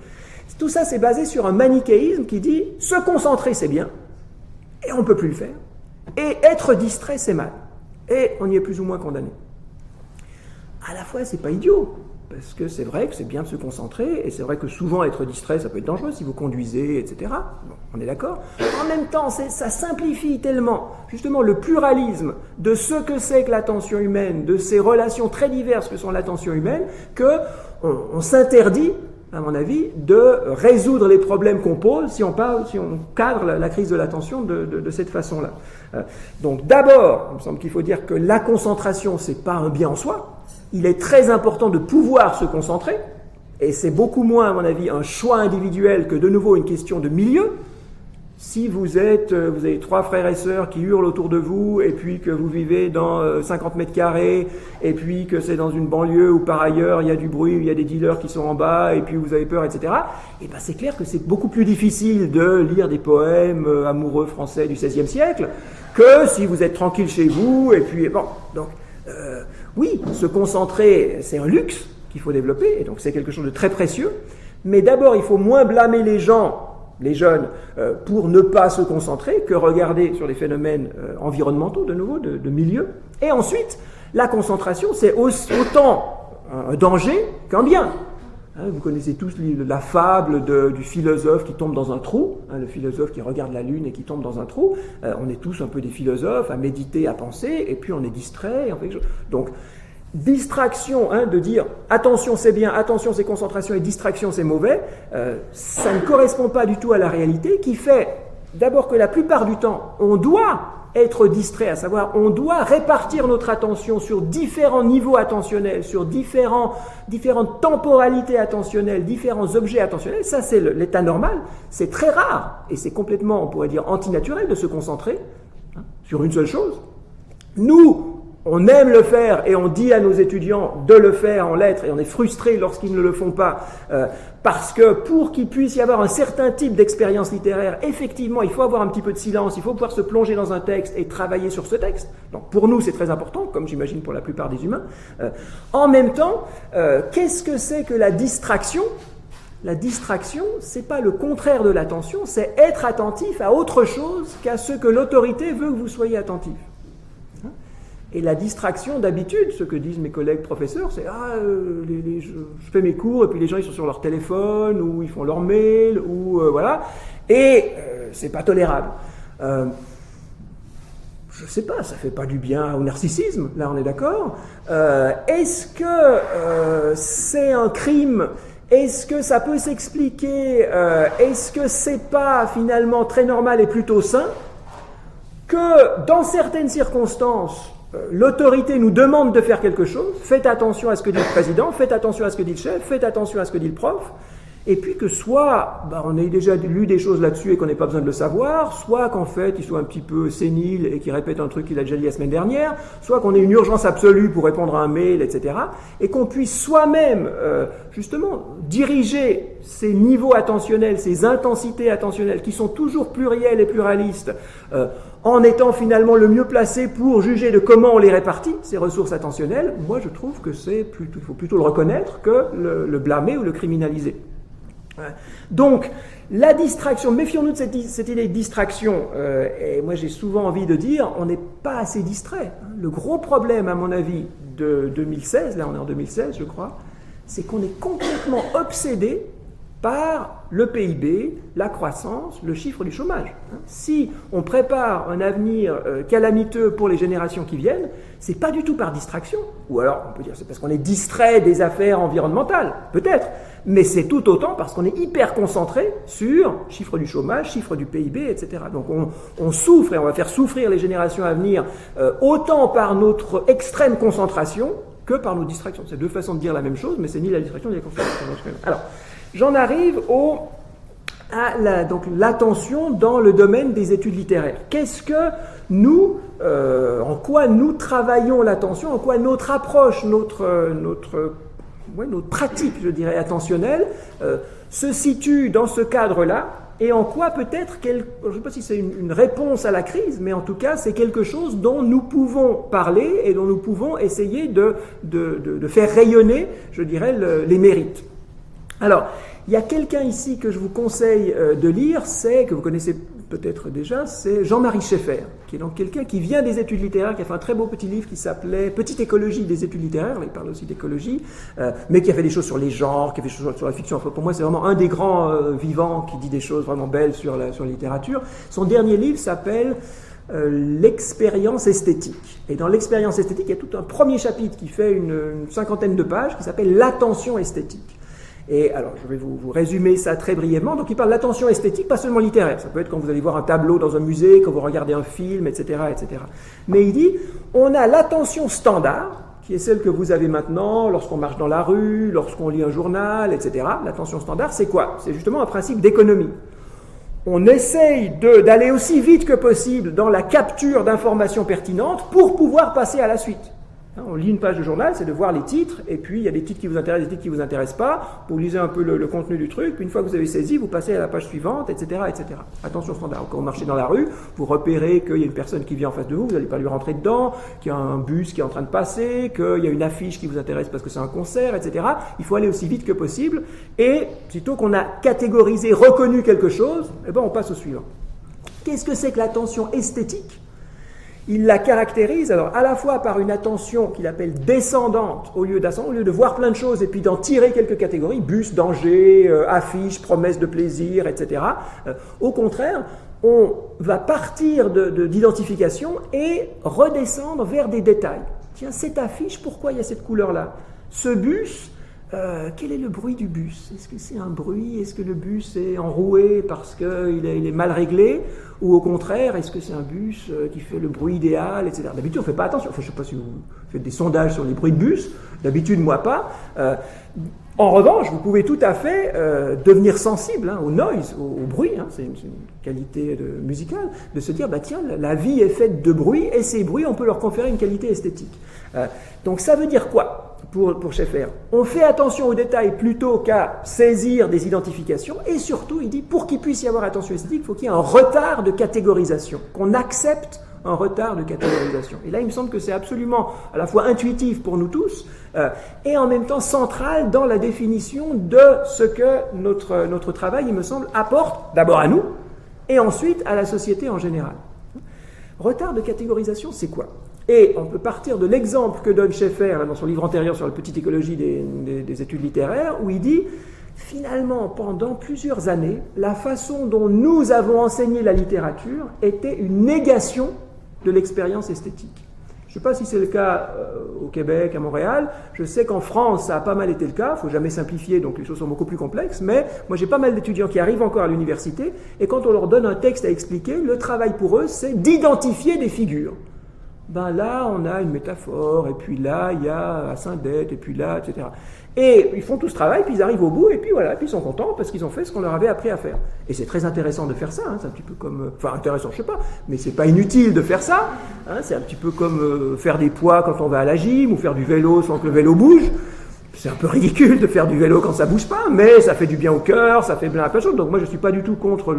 Tout ça c'est basé sur un manichéisme qui dit se concentrer c'est bien, et on peut plus le faire, et être distrait c'est mal, et on y est plus ou moins condamné. À la fois c'est pas idiot, parce que c'est vrai que c'est bien de se concentrer, et c'est vrai que souvent être distrait, ça peut être dangereux si vous conduisez, etc. Bon, on est d'accord. En même temps, ça simplifie tellement, justement, le pluralisme de ce que c'est que l'attention humaine, de ces relations très diverses que sont l'attention humaine, qu'on s'interdit, à mon avis, de résoudre les problèmes qu'on pose si on cadre la crise de l'attention de cette façon-là. Donc d'abord, il me semble qu'il faut dire que la concentration, c'est pas un bien en soi. Il est très important de pouvoir se concentrer, et c'est beaucoup moins, à mon avis, un choix individuel que de nouveau une question de milieu. Si vous avez 3 frères et sœurs qui hurlent autour de vous, et puis que vous vivez dans 50 mètres carrés, et puis que c'est dans une banlieue où par ailleurs il y a du bruit, où il y a des dealers qui sont en bas, et puis vous avez peur, etc., et ben c'est clair que c'est beaucoup plus difficile de lire des poèmes amoureux français du XVIe siècle que si vous êtes tranquille chez vous, et puis bon, donc oui, se concentrer, c'est un luxe qu'il faut développer, et donc c'est quelque chose de très précieux, mais d'abord il faut moins blâmer les gens les jeunes, pour ne pas se concentrer, que regarder sur les phénomènes environnementaux, de nouveau, de milieu. Et ensuite, la concentration, c'est autant un danger qu'un bien. Vous connaissez tous la fable du philosophe qui tombe dans un trou, le philosophe qui regarde la lune et qui tombe dans un trou. On est tous un peu des philosophes, à méditer, à penser, et puis on est distrait. Donc, distraction, de dire attention c'est bien, attention c'est concentration et distraction c'est mauvais, ça ne correspond pas du tout à la réalité, qui fait d'abord que la plupart du temps, on doit être distrait, à savoir on doit répartir notre attention sur différents niveaux attentionnels, sur différentes temporalités attentionnelles, différents objets attentionnels. Ça c'est l'état normal. C'est très rare et c'est complètement, on pourrait dire, antinaturel de se concentrer sur une seule chose. Nous, on aime le faire et on dit à nos étudiants de le faire en lettres et on est frustré lorsqu'ils ne le font pas parce que pour qu'il puisse y avoir un certain type d'expérience littéraire, effectivement, il faut avoir un petit peu de silence, il faut pouvoir se plonger dans un texte et travailler sur ce texte. Donc pour nous, c'est très important, comme j'imagine pour la plupart des humains. En même temps, qu'est-ce que c'est que la distraction ? La distraction, c'est pas le contraire de l'attention, c'est être attentif à autre chose qu'à ce que l'autorité veut que vous soyez attentif. Et la distraction, d'habitude, ce que disent mes collègues professeurs, c'est je fais mes cours et puis les gens ils sont sur leur téléphone ou ils font leur mail ou voilà, et c'est pas tolérable. Je sais pas, ça fait pas du bien au narcissisme, là on est d'accord. Est-ce que c'est un crime ? Est-ce que ça peut s'expliquer ? Est-ce que c'est pas finalement très normal et plutôt sain que dans certaines circonstances, l'autorité nous demande de faire quelque chose, faites attention à ce que dit le président, faites attention à ce que dit le chef, faites attention à ce que dit le prof, et puis que soit on ait déjà lu des choses là-dessus et qu'on n'ait pas besoin de le savoir, soit qu'en fait il soit un petit peu sénile et qu'il répète un truc qu'il a déjà dit la semaine dernière, soit qu'on ait une urgence absolue pour répondre à un mail, etc., et qu'on puisse soi-même, justement, diriger ces niveaux attentionnels, ces intensités attentionnelles qui sont toujours plurielles et pluralistes, en étant finalement le mieux placé pour juger de comment on les répartit, ces ressources attentionnelles. Moi je trouve que il faut plutôt le reconnaître que le blâmer ou le criminaliser. Donc, la distraction, méfions-nous de cette idée de distraction, et moi j'ai souvent envie de dire, on n'est pas assez distrait. Le gros problème, à mon avis, de 2016, là on est en 2016 je crois, c'est qu'on est complètement obsédé par le PIB, la croissance, le chiffre du chômage. Si on prépare un avenir calamiteux pour les générations qui viennent, c'est pas du tout par distraction, ou alors on peut dire c'est parce qu'on est distrait des affaires environnementales, peut-être, mais c'est tout autant parce qu'on est hyper concentré sur chiffre du chômage, chiffre du PIB, etc. Donc on souffre et on va faire souffrir les générations à venir autant par notre extrême concentration que par nos distractions. C'est deux façons de dire la même chose, mais c'est ni la distraction ni la concentration. Alors, j'en arrive à l'attention dans le domaine des études littéraires. Qu'est-ce que nous, en quoi nous travaillons l'attention, en quoi notre approche, notre pratique, je dirais, attentionnelle, se situe dans ce cadre-là, et en quoi peut-être, je ne sais pas si c'est une réponse à la crise, mais en tout cas c'est quelque chose dont nous pouvons parler et dont nous pouvons essayer de faire rayonner, je dirais, les mérites. Alors, il y a quelqu'un ici que je vous conseille de lire, que vous connaissez peut-être déjà, c'est Jean-Marie Schaeffer, qui est donc quelqu'un qui vient des études littéraires, qui a fait un très beau petit livre qui s'appelait « Petite écologie des études littéraires », il parle aussi d'écologie, mais qui a fait des choses sur les genres, qui a fait des choses sur la fiction. Enfin, pour moi, c'est vraiment un des grands vivants qui dit des choses vraiment belles sur la littérature. Son dernier livre s'appelle l'expérience esthétique. Et dans l'expérience esthétique, il y a tout un premier chapitre qui fait une cinquantaine de pages, qui s'appelle l'attention esthétique. Et alors, je vais vous résumer ça très brièvement. Donc, il parle d'attention esthétique, pas seulement littéraire. Ça peut être quand vous allez voir un tableau dans un musée, quand vous regardez un film, etc., etc. Mais il dit, on a l'attention standard, qui est celle que vous avez maintenant lorsqu'on marche dans la rue, lorsqu'on lit un journal, etc. L'attention standard, c'est quoi ? C'est justement un principe d'économie. On essaye d'aller aussi vite que possible dans la capture d'informations pertinentes pour pouvoir passer à la suite. On lit une page de journal, c'est de voir les titres, et puis il y a des titres qui vous intéressent, des titres qui ne vous intéressent pas, vous lisez un peu le contenu du truc, puis une fois que vous avez saisi, vous passez à la page suivante, etc. etc. Attention standard, quand vous marchez dans la rue, vous repérez qu'il y a une personne qui vient en face de vous, vous n'allez pas lui rentrer dedans, qu'il y a un bus qui est en train de passer, qu'il y a une affiche qui vous intéresse parce que c'est un concert, etc. Il faut aller aussi vite que possible, et sitôt qu'on a catégorisé, reconnu quelque chose, eh ben on passe au suivant. Qu'est-ce que c'est que l'attention esthétique ? Il la caractérise alors à la fois par une attention qu'il appelle descendante au lieu d'ascendante, au lieu de voir plein de choses et puis d'en tirer quelques catégories, bus, danger, affiche, promesse de plaisir, etc. Au contraire, on va partir d'identification et redescendre vers des détails. Tiens, cette affiche, pourquoi il y a cette couleur-là ? Ce bus, quel est le bruit du bus ? Est-ce que c'est un bruit ? Est-ce que le bus est enroué parce qu'il est mal réglé ? Ou au contraire, est-ce que c'est un bus qui fait le bruit idéal, etc. D'habitude, on ne fait pas attention. Enfin, je ne sais pas si vous faites des sondages sur les bruits de bus. D'habitude, moi pas. En revanche, vous pouvez tout à fait devenir sensible au noise, au bruit. C'est une qualité musicale. De se dire, tiens, la vie est faite de bruit et ces bruits, on peut leur conférer une qualité esthétique. Donc ça veut dire quoi pour Schaeffer ? On fait attention aux détails plutôt qu'à saisir des identifications, et surtout, il dit, pour qu'il puisse y avoir attention esthétique, il faut qu'il y ait un retard de catégorisation, qu'on accepte un retard de catégorisation. Et là, il me semble que c'est absolument à la fois intuitif pour nous tous, et en même temps central dans la définition de ce que notre travail, il me semble, apporte d'abord à nous, et ensuite à la société en général. Retard de catégorisation, c'est quoi ? Et on peut partir de l'exemple que donne Schaeffer dans son livre antérieur sur la petite écologie des études littéraires, où il dit, finalement, pendant plusieurs années, la façon dont nous avons enseigné la littérature était une négation de l'expérience esthétique. Je ne sais pas si c'est le cas au Québec, à Montréal. Je sais qu'en France, ça a pas mal été le cas. Il ne faut jamais simplifier, donc les choses sont beaucoup plus complexes. Mais moi, j'ai pas mal d'étudiants qui arrivent encore à l'université, et quand on leur donne un texte à expliquer, le travail pour eux, c'est d'identifier des figures. Là, on a une métaphore, et puis là, il y a Saint-Deth, et puis là, etc. Et ils font tout ce travail, puis ils arrivent au bout, et puis voilà, puis ils sont contents parce qu'ils ont fait ce qu'on leur avait appris à faire. Et c'est très intéressant de faire ça, c'est un petit peu comme... Enfin, intéressant, je sais pas, mais c'est pas inutile de faire ça. C'est un petit peu comme faire des poids quand on va à la gym, ou faire du vélo sans que le vélo bouge. C'est un peu ridicule de faire du vélo quand ça bouge pas, mais ça fait du bien au cœur, ça fait plein de choses. Donc moi, je suis pas du tout contre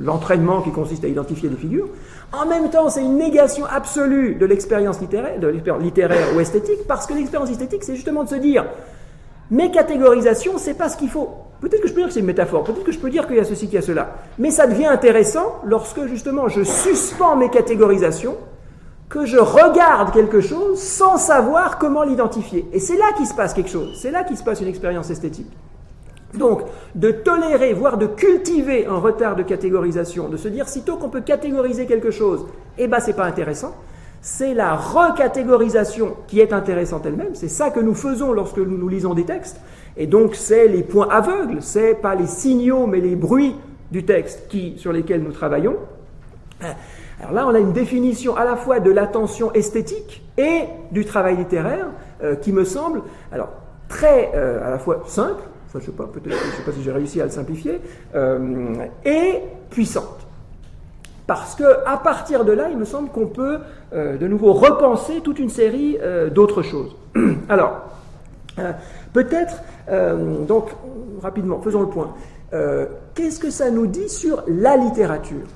l'entraînement qui consiste à identifier des figures. En même temps, c'est une négation absolue de l'expérience littéraire ou esthétique, parce que l'expérience esthétique, c'est justement de se dire, mes catégorisations, c'est pas ce qu'il faut. Peut-être que je peux dire que c'est une métaphore, peut-être que je peux dire qu'il y a ceci, qu'il y a cela. Mais ça devient intéressant lorsque, justement, je suspends mes catégorisations, que je regarde quelque chose sans savoir comment l'identifier. Et c'est là qu'il se passe quelque chose, c'est là qu'il se passe une expérience esthétique. Donc, de tolérer, voire de cultiver un retard de catégorisation, de se dire, sitôt qu'on peut catégoriser quelque chose, c'est pas intéressant, c'est la recatégorisation qui est intéressante elle-même, c'est ça que nous faisons lorsque nous lisons des textes, et donc c'est les points aveugles, c'est pas les signaux, mais les bruits du texte sur lesquels nous travaillons. Alors là, on a une définition à la fois de l'attention esthétique et du travail littéraire qui me semble très à la fois simple, je ne sais pas si j'ai réussi à le simplifier, et puissante. Parce qu'à partir de là, il me semble qu'on peut de nouveau repenser toute une série d'autres choses. Alors, peut-être, donc rapidement, faisons le point. Qu'est-ce que ça nous dit sur la littérature ?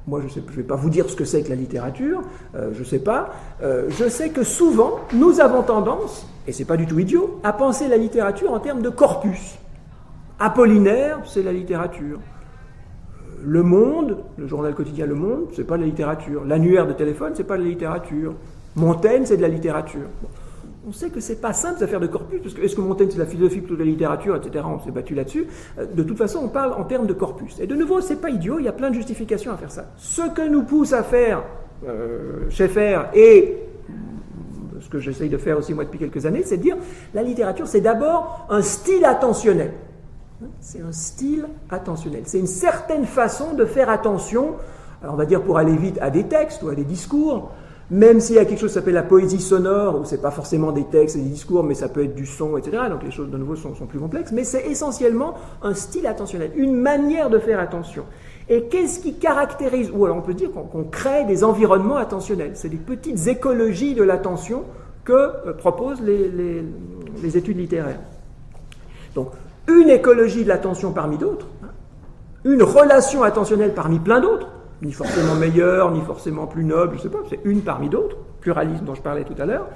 Moi, je ne vais pas vous dire ce que c'est que la littérature, je ne sais pas. Je sais que souvent, nous avons tendance, et ce n'est pas du tout idiot, à penser la littérature en termes de corpus. Apollinaire, c'est la littérature. Le Monde, le journal quotidien Le Monde, c'est pas de la littérature. L'annuaire de téléphone, c'est pas de la littérature. Montaigne, c'est de la littérature. On sait que c'est pas simple cette affaire de corpus, parce que est-ce que Montaigne c'est de la philosophie plutôt de la littérature, etc. On s'est battu là-dessus. De toute façon, on parle en termes de corpus. Et de nouveau, c'est pas idiot, il y a plein de justifications à faire ça. Ce que nous pousse à faire Schaeffer et ce que j'essaye de faire aussi moi depuis quelques années, c'est de dire la littérature, c'est d'abord un style attentionnel. C'est un style attentionnel. C'est une certaine façon de faire attention, alors on va dire pour aller vite, à des textes ou à des discours, même s'il y a quelque chose qui s'appelle la poésie sonore, où c'est pas forcément des textes et des discours, mais ça peut être du son, etc. Donc les choses de nouveau sont plus complexes, mais c'est essentiellement un style attentionnel, une manière de faire attention. Et qu'est-ce qui caractérise, ou alors on peut dire qu'on crée des environnements attentionnels, c'est des petites écologies de l'attention que proposent les études littéraires. Donc, une écologie de l'attention parmi d'autres, une relation attentionnelle parmi plein d'autres, ni forcément meilleure, ni forcément plus noble, je ne sais pas, c'est une parmi d'autres, pluralisme dont je parlais tout à l'heure,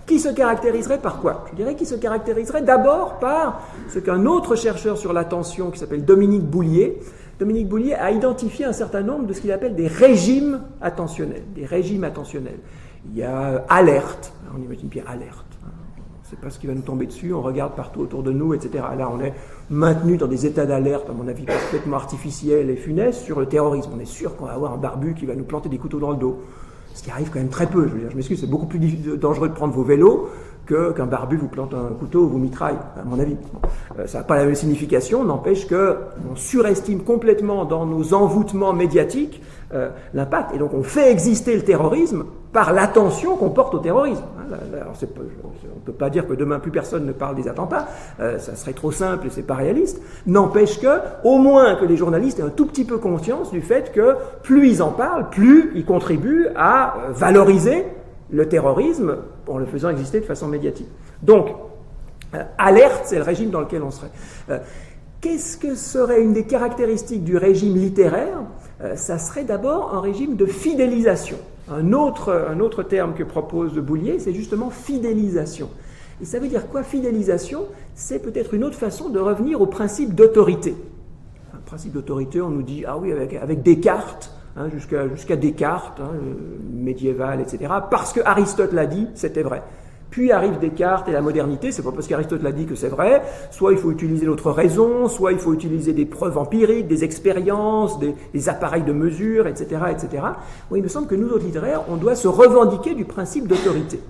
qui se caractériserait par quoi? Je dirais qu'il se caractériserait d'abord par ce qu'un autre chercheur sur l'attention, qui s'appelle Dominique Boulier, a identifié un certain nombre de ce qu'il appelle des régimes attentionnels. Des régimes attentionnels. Il y a alerte, on imagine bien alerte. On ne sait pas ce qui va nous tomber dessus, on regarde partout autour de nous, etc. Là, on est maintenu dans des états d'alerte, à mon avis, complètement artificiels et funestes sur le terrorisme. On est sûr qu'on va avoir un barbu qui va nous planter des couteaux dans le dos. Ce qui arrive quand même très peu. Je m'excuse, c'est beaucoup plus dangereux de prendre vos vélos qu'un barbu vous plante un couteau ou vous mitraille, à mon avis. Ça n'a pas la même signification, n'empêche qu'on surestime complètement dans nos envoûtements médiatiques l'impact. Et donc on fait exister le terrorisme par l'attention qu'on porte au terrorisme. Alors, on ne peut pas dire que demain plus personne ne parle des attentats, ça serait trop simple et c'est pas réaliste. N'empêche que, au moins que les journalistes aient un tout petit peu conscience du fait que plus ils en parlent, plus ils contribuent à valoriser le terrorisme en le faisant exister de façon médiatique. Donc, alerte, c'est le régime dans lequel on serait. Qu'est-ce que serait une des caractéristiques du régime littéraire? Ça serait d'abord un régime de fidélisation. Un autre terme que propose Boulier, c'est justement fidélisation. Et ça veut dire quoi, fidélisation? C'est peut-être une autre façon de revenir au principe d'autorité. Un principe d'autorité, on nous dit, ah oui, avec Descartes, jusqu'à Descartes, médiéval, etc. Parce que Aristote l'a dit, c'était vrai. Puis arrive Descartes et la modernité, c'est pas parce qu'Aristote l'a dit que c'est vrai, soit il faut utiliser l'autre raison, soit il faut utiliser des preuves empiriques, des expériences, des appareils de mesure, etc., etc. Oui, il me semble que nous, autres littéraires, on doit se revendiquer du principe d'autorité.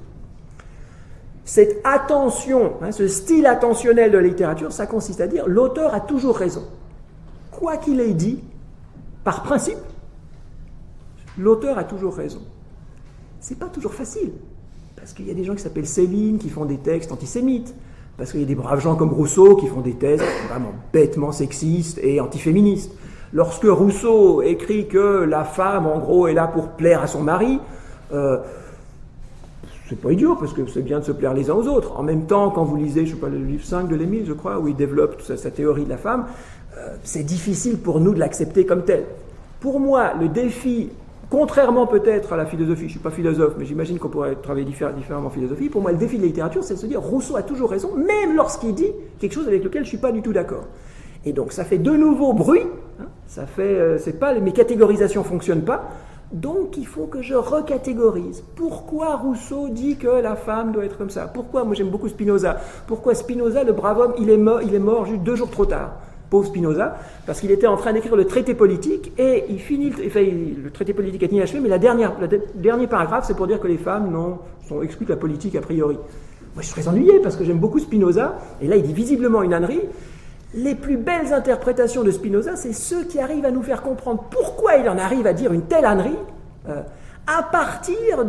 Cette attention, ce style attentionnel de la littérature, ça consiste à dire l'auteur a toujours raison. Quoi qu'il ait dit, par principe, l'auteur a toujours raison. C'est pas toujours facile. Parce qu'il y a des gens qui s'appellent Céline, qui font des textes antisémites. Parce qu'il y a des braves gens comme Rousseau qui font des thèses vraiment bêtement sexistes et antiféministes. Lorsque Rousseau écrit que la femme, en gros, est là pour plaire à son mari, c'est pas idiot, parce que c'est bien de se plaire les uns aux autres. En même temps, quand vous lisez, je sais pas, le livre 5 de Lémile, je crois, où il développe sa théorie de la femme, c'est difficile pour nous de l'accepter comme tel. Pour moi, le défi, contrairement peut-être à la philosophie, je ne suis pas philosophe, mais j'imagine qu'on pourrait travailler différemment en philosophie, pour moi le défi de la littérature, c'est de se dire Rousseau a toujours raison, même lorsqu'il dit quelque chose avec lequel je ne suis pas du tout d'accord. Et donc ça fait de nouveau bruit, mes catégorisations ne fonctionnent pas, donc il faut que je recatégorise. Pourquoi Rousseau dit que la femme doit être comme ça? Pourquoi, moi j'aime beaucoup Spinoza, pourquoi Spinoza, le brave homme, il est mort juste 2 jours trop tard? Pauvre Spinoza, parce qu'il était en train d'écrire le traité politique, et il finit, le traité politique est inachevé, mais le dernier paragraphe, c'est pour dire que les femmes sont exclues de la politique a priori. Moi, je suis très ennuyé, parce que j'aime beaucoup Spinoza, et là, il dit visiblement une ânerie. Les plus belles interprétations de Spinoza, c'est ceux qui arrivent à nous faire comprendre pourquoi il en arrive à dire une telle ânerie, à partir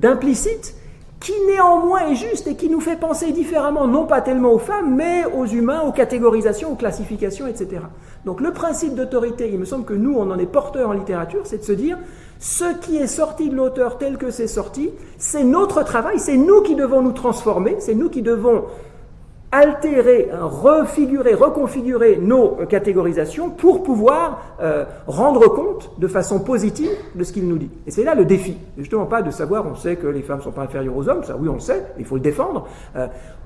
d'implicites, qui néanmoins est juste et qui nous fait penser différemment, non pas tellement aux femmes, mais aux humains, aux catégorisations, aux classifications, etc. Donc le principe d'autorité, il me semble que nous, on en est porteurs en littérature, c'est de se dire, ce qui est sorti de l'auteur tel que c'est sorti, c'est notre travail, c'est nous qui devons nous transformer, c'est nous qui devons altérer, refigurer, reconfigurer nos catégorisations pour pouvoir rendre compte de façon positive de ce qu'il nous dit. Et c'est là le défi. Justement pas de savoir, on sait que les femmes ne sont pas inférieures aux hommes, ça oui on le sait, il faut le défendre.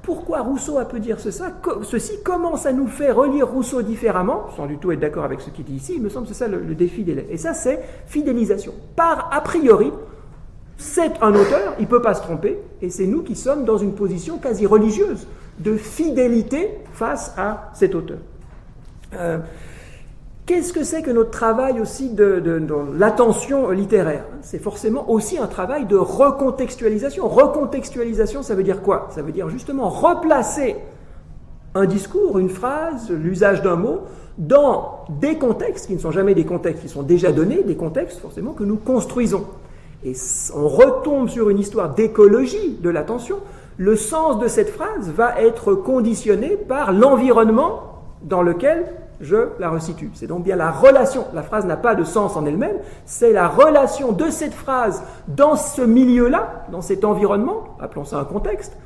Pourquoi Rousseau a pu dire ceci? Comment ça nous fait relire Rousseau différemment, sans du tout être d'accord avec ce qu'il dit ici, il me semble que c'est ça le défi des lettres. Et ça c'est fidélisation. Par a priori, c'est un auteur, il ne peut pas se tromper, et c'est nous qui sommes dans une position quasi religieuse de fidélité face à cet auteur. Qu'est-ce que c'est que notre travail aussi dans l'attention littéraire? C'est forcément aussi un travail de recontextualisation. Recontextualisation, ça veut dire quoi? Ça veut dire justement replacer un discours, une phrase, l'usage d'un mot, dans des contextes qui ne sont jamais des contextes qui sont déjà donnés, des contextes forcément que nous construisons. Et on retombe sur une histoire d'écologie de l'attention. Le sens de cette phrase va être conditionné par l'environnement dans lequel je la resitue. C'est donc bien la relation, la phrase n'a pas de sens en elle-même, c'est la relation de cette phrase dans ce milieu-là, dans cet environnement, appelons ça un contexte,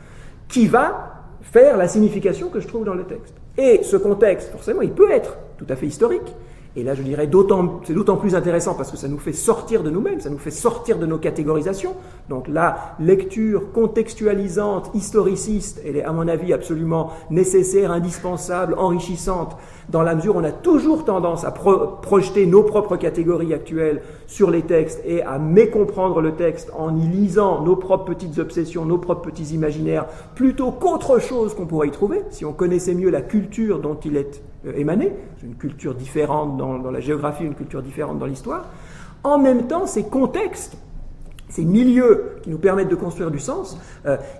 qui va faire la signification que je trouve dans le texte. Et ce contexte, forcément, il peut être tout à fait historique. Et là, je dirais, c'est d'autant plus intéressant parce que ça nous fait sortir de nous-mêmes, ça nous fait sortir de nos catégorisations. Donc la lecture contextualisante, historiciste, elle est à mon avis absolument nécessaire, indispensable, enrichissante, dans la mesure où on a toujours tendance à projeter nos propres catégories actuelles sur les textes et à mécomprendre le texte en y lisant nos propres petites obsessions, nos propres petits imaginaires, plutôt qu'autre chose qu'on pourrait y trouver, si on connaissait mieux la culture dont il est émané, une culture différente dans la géographie, une culture différente dans l'histoire. En même temps, ces contextes, ces milieux qui nous permettent de construire du sens,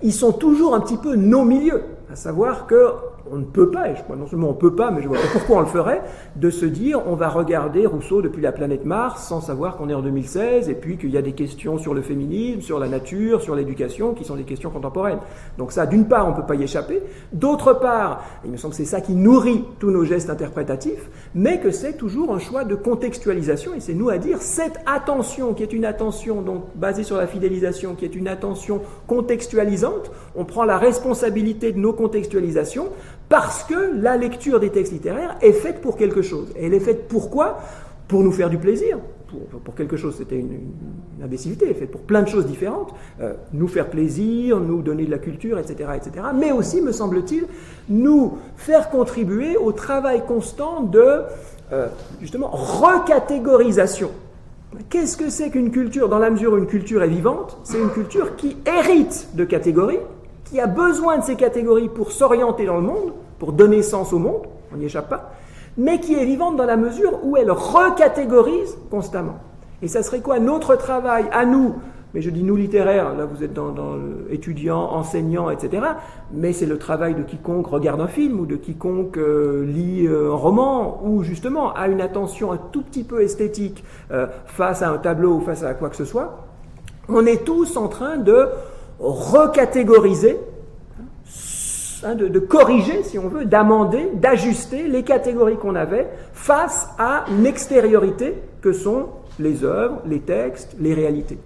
ils sont toujours un petit peu nos milieux, à savoir que on ne peut pas, et je crois non seulement on ne peut pas, mais je vois pas pourquoi on le ferait, de se dire on va regarder Rousseau depuis la planète Mars sans savoir qu'on est en 2016 et puis qu'il y a des questions sur le féminisme, sur la nature, sur l'éducation qui sont des questions contemporaines. Donc ça, d'une part, on ne peut pas y échapper, d'autre part, il me semble que c'est ça qui nourrit tous nos gestes interprétatifs, mais que c'est toujours un choix de contextualisation et c'est nous à dire cette attention qui est une attention donc basée sur la fidélisation, qui est une attention contextualisante, on prend la responsabilité de nos contextualisations parce que la lecture des textes littéraires est faite pour quelque chose. Et elle est faite pourquoi ? Pour nous faire du plaisir. Pour quelque chose, c'était une imbécilité, elle est faite pour plein de choses différentes. Nous faire plaisir, nous donner de la culture, etc., etc. Mais aussi, me semble-t-il, nous faire contribuer au travail constant de, justement, recatégorisation. Qu'est-ce que c'est qu'une culture ? Dans la mesure où une culture est vivante, c'est une culture qui hérite de catégories, qui a besoin de ces catégories pour s'orienter dans le monde, pour donner sens au monde, on n'y échappe pas, mais qui est vivante dans la mesure où elle recatégorise constamment. Et ça serait quoi notre travail à nous ? Mais je dis nous littéraires, là vous êtes dans étudiants, enseignants, etc. Mais c'est le travail de quiconque regarde un film ou de quiconque lit un roman ou justement a une attention un tout petit peu esthétique face à un tableau ou face à quoi que ce soit. On est tous en train de recatégoriser, de corriger, si on veut, d'amender, d'ajuster les catégories qu'on avait face à une extériorité que sont les œuvres, les textes, les réalités.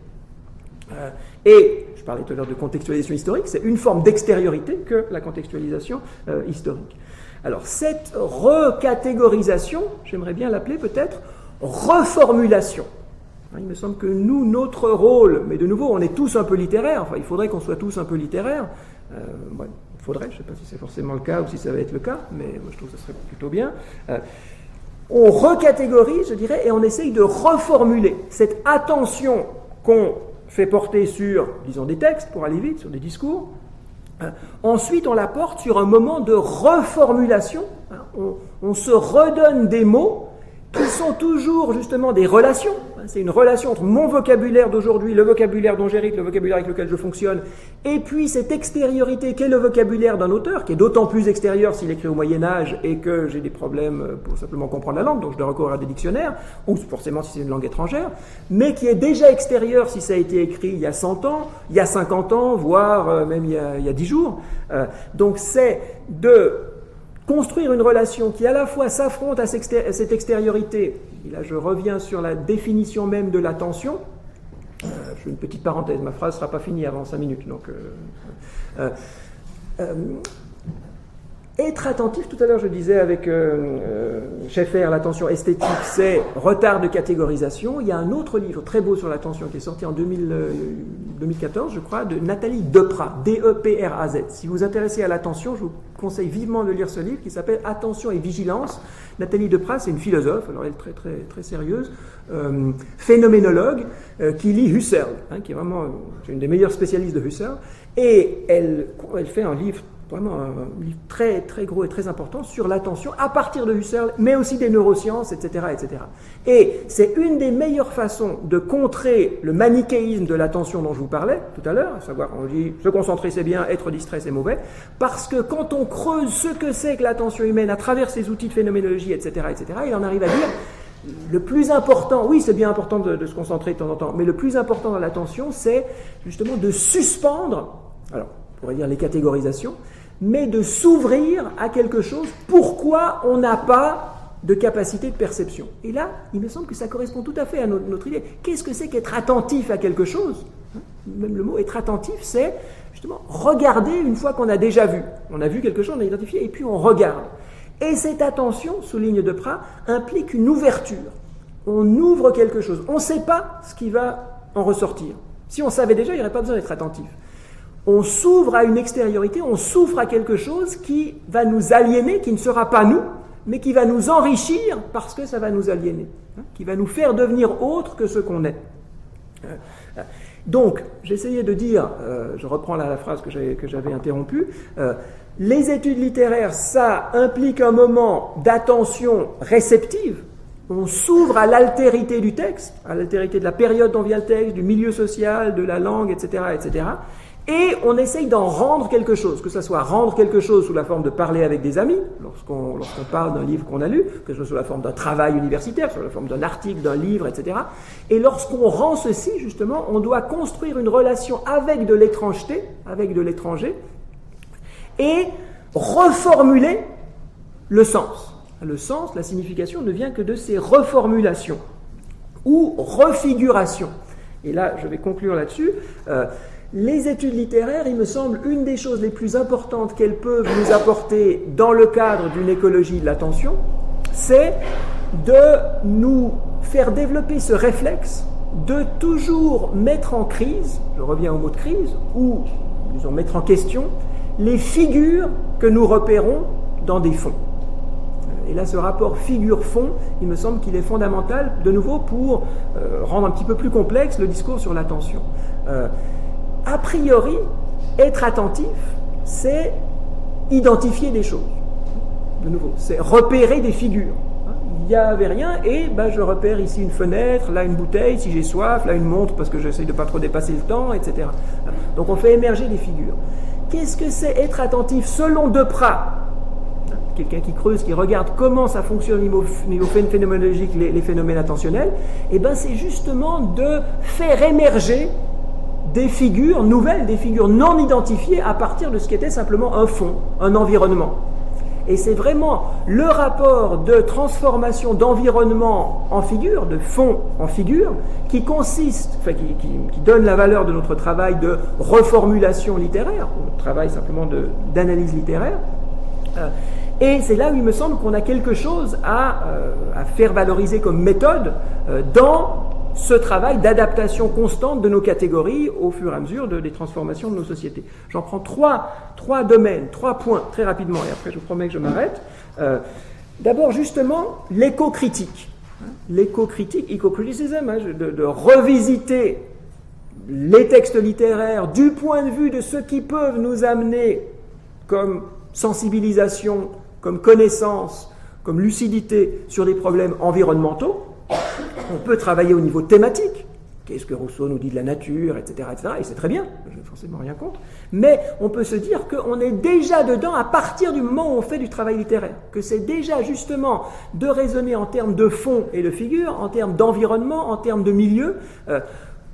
Et je parlais tout à l'heure de contextualisation historique, c'est une forme d'extériorité que la contextualisation historique. Alors cette recatégorisation, j'aimerais bien l'appeler peut-être reformulation. Il me semble que nous, notre rôle, mais de nouveau, on est tous un peu littéraires, enfin il faudrait qu'on soit tous un peu littéraires, il faudrait, je ne sais pas si c'est forcément le cas ou si ça va être le cas, mais moi je trouve que ce serait plutôt bien. On recatégorise, je dirais, et on essaye de reformuler cette attention qu'on fait porter sur, disons, des textes, pour aller vite, sur des discours. Ensuite, on la porte sur un moment de reformulation. On se redonne des mots qui sont toujours justement des relations. C'est une relation entre mon vocabulaire d'aujourd'hui, le vocabulaire dont j'hérite, le vocabulaire avec lequel je fonctionne, et puis cette extériorité qu'est le vocabulaire d'un auteur, qui est d'autant plus extérieur s'il écrit au Moyen-Âge et que j'ai des problèmes pour simplement comprendre la langue, donc je dois recourir à des dictionnaires, ou forcément si c'est une langue étrangère, mais qui est déjà extérieur si ça a été écrit il y a 100 ans, il y a 50 ans, voire même il y a 10 jours. Donc c'est de construire une relation qui à la fois s'affronte à cette extériorité, et là je reviens sur la définition même de l'attention, je fais une petite parenthèse, ma phrase ne sera pas finie avant 5 minutes, donc être attentif, tout à l'heure je disais avec Schaeffer, l'attention esthétique, c'est retard de catégorisation. Il y a un autre livre très beau sur l'attention qui est sorti en 2014, je crois, de Nathalie Depraz, D-E-P-R-A-Z. Si vous vous intéressez à l'attention, je vous conseille vivement de lire ce livre qui s'appelle Attention et vigilance. Nathalie Depraz, c'est une philosophe, alors elle est très, très, très sérieuse, phénoménologue, qui lit Husserl, qui est vraiment une des meilleures spécialistes de Husserl, et elle fait un livre vraiment un livre très, très gros et très important sur l'attention à partir de Husserl, mais aussi des neurosciences, etc., etc. Et c'est une des meilleures façons de contrer le manichéisme de l'attention dont je vous parlais tout à l'heure, à savoir, on dit se concentrer c'est bien, être distrait c'est mauvais, parce que quand on creuse ce que c'est que l'attention humaine à travers ces outils de phénoménologie, etc., il en arrive à dire le plus important, oui c'est bien important de se concentrer de temps en temps, mais le plus important dans l'attention, c'est justement de suspendre, alors on pourrait dire les catégorisations, mais de s'ouvrir à quelque chose. Pourquoi on n'a pas de capacité de perception. Et là, il me semble que ça correspond tout à fait à notre idée. Qu'est-ce que c'est qu'être attentif à quelque chose ? Même le mot être attentif, c'est justement regarder une fois qu'on a déjà vu. On a vu quelque chose, on a identifié, et puis on regarde. Et cette attention, souligne Deprat, implique une ouverture. On ouvre quelque chose. On ne sait pas ce qui va en ressortir. Si on savait déjà, il n'y aurait pas besoin d'être attentif. On s'ouvre à une extériorité, on s'ouvre à quelque chose qui va nous aliéner, qui ne sera pas nous, mais qui va nous enrichir parce que ça va nous aliéner, qui va nous faire devenir autre que ce qu'on est. Donc, j'essayais de dire, je reprends là la phrase que j'avais interrompue, les études littéraires, ça implique un moment d'attention réceptive. On s'ouvre à l'altérité du texte, à l'altérité de la période dont vient le texte, du milieu social, de la langue, etc., etc. Et on essaye d'en rendre quelque chose, que ce soit rendre quelque chose sous la forme de parler avec des amis, lorsqu'on parle d'un livre qu'on a lu, que ce soit sous la forme d'un travail universitaire, sous la forme d'un article, d'un livre, etc. Et lorsqu'on rend ceci, justement, on doit construire une relation avec de l'étrangeté, avec de l'étranger, et reformuler le sens. Le sens, la signification ne vient que de ces reformulations ou refigurations. Et là, je vais conclure là-dessus. Les études littéraires, il me semble, une des choses les plus importantes qu'elles peuvent nous apporter dans le cadre d'une écologie de l'attention, c'est de nous faire développer ce réflexe de toujours mettre en crise, je reviens au mot de crise, ou disons mettre en question, les figures que nous repérons dans des fonds. Et là, ce rapport figure-fond, il me semble qu'il est fondamental, de nouveau, pour rendre un petit peu plus complexe le discours sur l'attention. A priori, être attentif, c'est identifier des choses. De nouveau, c'est repérer des figures. Il n'y avait rien et je repère ici une fenêtre, là une bouteille, si j'ai soif, là une montre parce que j'essaie de ne pas trop dépasser le temps, etc. Donc on fait émerger des figures. Qu'est-ce que c'est être attentif selon Deprat ? Quelqu'un qui creuse, qui regarde comment ça fonctionne au niveau phénoménologique, les phénomènes attentionnels, c'est justement de faire émerger des figures nouvelles, des figures non identifiées à partir de ce qui était simplement un fond, un environnement. Et c'est vraiment le rapport de transformation d'environnement en figure, de fond en figure, qui consiste, qui donne la valeur de notre travail de reformulation littéraire, ou travail simplement d'analyse littéraire. Et c'est là où il me semble qu'on a quelque chose à faire valoriser comme méthode dans ce travail d'adaptation constante de nos catégories au fur et à mesure des transformations de nos sociétés. J'en prends trois domaines, 3 points très rapidement, et après je vous promets que je m'arrête. D'abord, justement, l'éco-critique. L'éco-critique, eco-criticism, de revisiter les textes littéraires du point de vue de ce qui peuvent nous amener comme sensibilisation, comme connaissance, comme lucidité sur des problèmes environnementaux. On peut travailler au niveau thématique. Qu'est-ce que Rousseau nous dit de la nature, etc., etc. Et c'est très bien, je n'ai forcément rien contre. Mais on peut se dire qu'on est déjà dedans à partir du moment où on fait du travail littéraire. Que c'est déjà justement de raisonner en termes de fond et de figure, en termes d'environnement, en termes de milieu,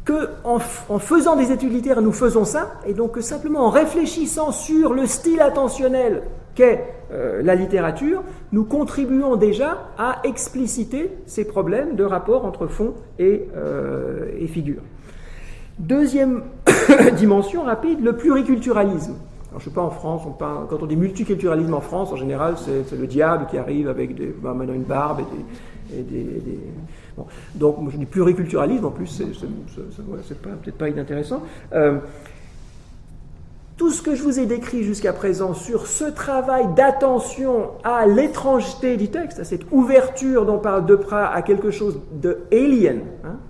qu'en faisant des études littéraires, nous faisons ça, et donc que simplement en réfléchissant sur le style attentionnel qu'est la littérature, nous contribuons déjà à expliciter ces problèmes de rapport entre fond et figure. Deuxième dimension rapide, le pluriculturalisme. Alors, je ne sais pas, en France, quand on dit multiculturalisme en France, en général, c'est le diable qui arrive avec maintenant une barbe et des bon. Donc, moi, je dis pluriculturalisme, en plus, c'est peut-être pas inintéressant. Tout ce que je vous ai décrit jusqu'à présent sur ce travail d'attention à l'étrangeté du texte, à cette ouverture dont parle Deprat à quelque chose de alien,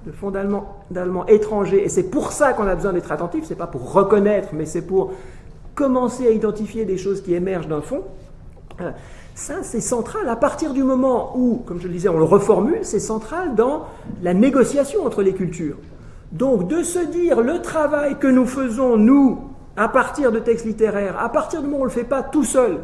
de fondamentalement étranger, et c'est pour ça qu'on a besoin d'être attentif, c'est pas pour reconnaître, mais c'est pour commencer à identifier des choses qui émergent d'un fond. Ça, c'est central à partir du moment où, comme je le disais, on le reformule, c'est central dans la négociation entre les cultures. Donc, de se dire, le travail que nous faisons, nous, à partir de textes littéraires, à partir du moment où on ne le fait pas tout seul.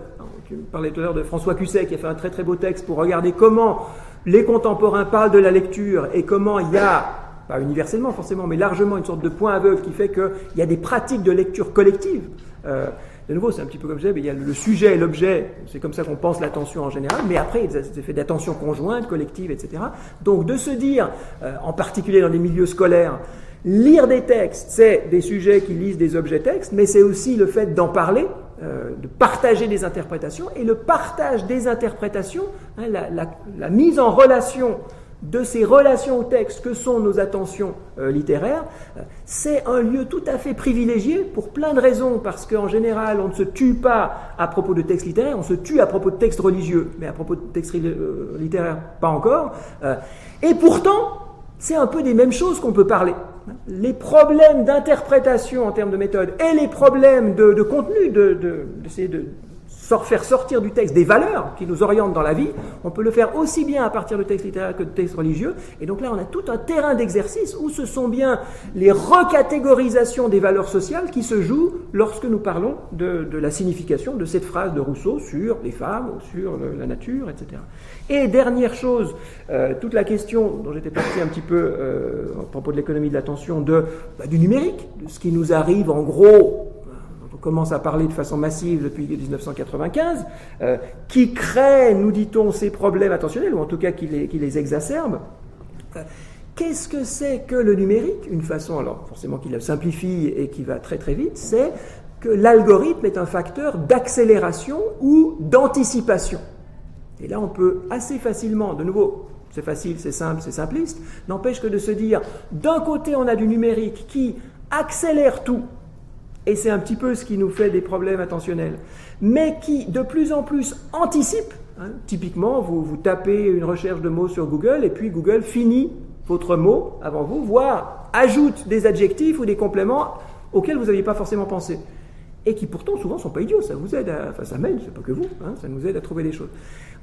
Je parlais tout à l'heure de François Cusset qui a fait un très très beau texte pour regarder comment les contemporains parlent de la lecture et comment il y a, pas universellement forcément, mais largement une sorte de point aveugle qui fait qu'il y a des pratiques de lecture collective, de de nouveau, c'est un petit peu comme je disais, il y a le sujet et l'objet, c'est comme ça qu'on pense l'attention en général, mais après, il y a des effets d'attention conjointe, collective, etc. Donc, de se dire, en particulier dans les milieux scolaires, lire des textes, c'est des sujets qui lisent des objets textes, mais c'est aussi le fait d'en parler, de partager des interprétations, et le partage des interprétations, hein, la mise en relation de ces relations au texte que sont nos attentions littéraires, c'est un lieu tout à fait privilégié pour plein de raisons, parce qu'en général, on ne se tue pas à propos de textes littéraires, on se tue à propos de textes religieux, mais à propos de textes littéraires, pas encore. Et pourtant, c'est un peu des mêmes choses qu'on peut parler. Les problèmes d'interprétation en termes de méthode et les problèmes de contenu, d'essayer de faire sortir du texte des valeurs qui nous orientent dans la vie, on peut le faire aussi bien à partir de textes littéraires que de textes religieux. Et donc là, on a tout un terrain d'exercice où ce sont bien les recatégorisations des valeurs sociales qui se jouent lorsque nous parlons de la signification de cette phrase de Rousseau sur les femmes, sur la nature, etc. Et dernière chose, toute la question dont j'étais parti un petit peu à propos de l'économie de l'attention, du numérique, de ce qui nous arrive en gros, commence à parler de façon massive depuis 1995, qui crée, nous dit-on, ces problèmes attentionnels, ou en tout cas qui les exacerbe. Qu'est-ce que c'est que le numérique? Une façon, alors forcément qui le simplifie et qui va très très vite, c'est que l'algorithme est un facteur d'accélération ou d'anticipation. Et là, on peut assez facilement, de nouveau, c'est facile, c'est simple, c'est simpliste, n'empêche que de se dire, d'un côté, on a du numérique qui accélère tout, et c'est un petit peu ce qui nous fait des problèmes attentionnels, mais qui de plus en plus anticipe. Hein. Typiquement, vous tapez une recherche de mots sur Google, et puis Google finit votre mot avant vous, voire ajoute des adjectifs ou des compléments auxquels vous n'aviez pas forcément pensé. Et qui pourtant souvent ne sont pas idiots, ça vous aide ça m'aide, c'est pas que vous, hein, ça nous aide à trouver des choses.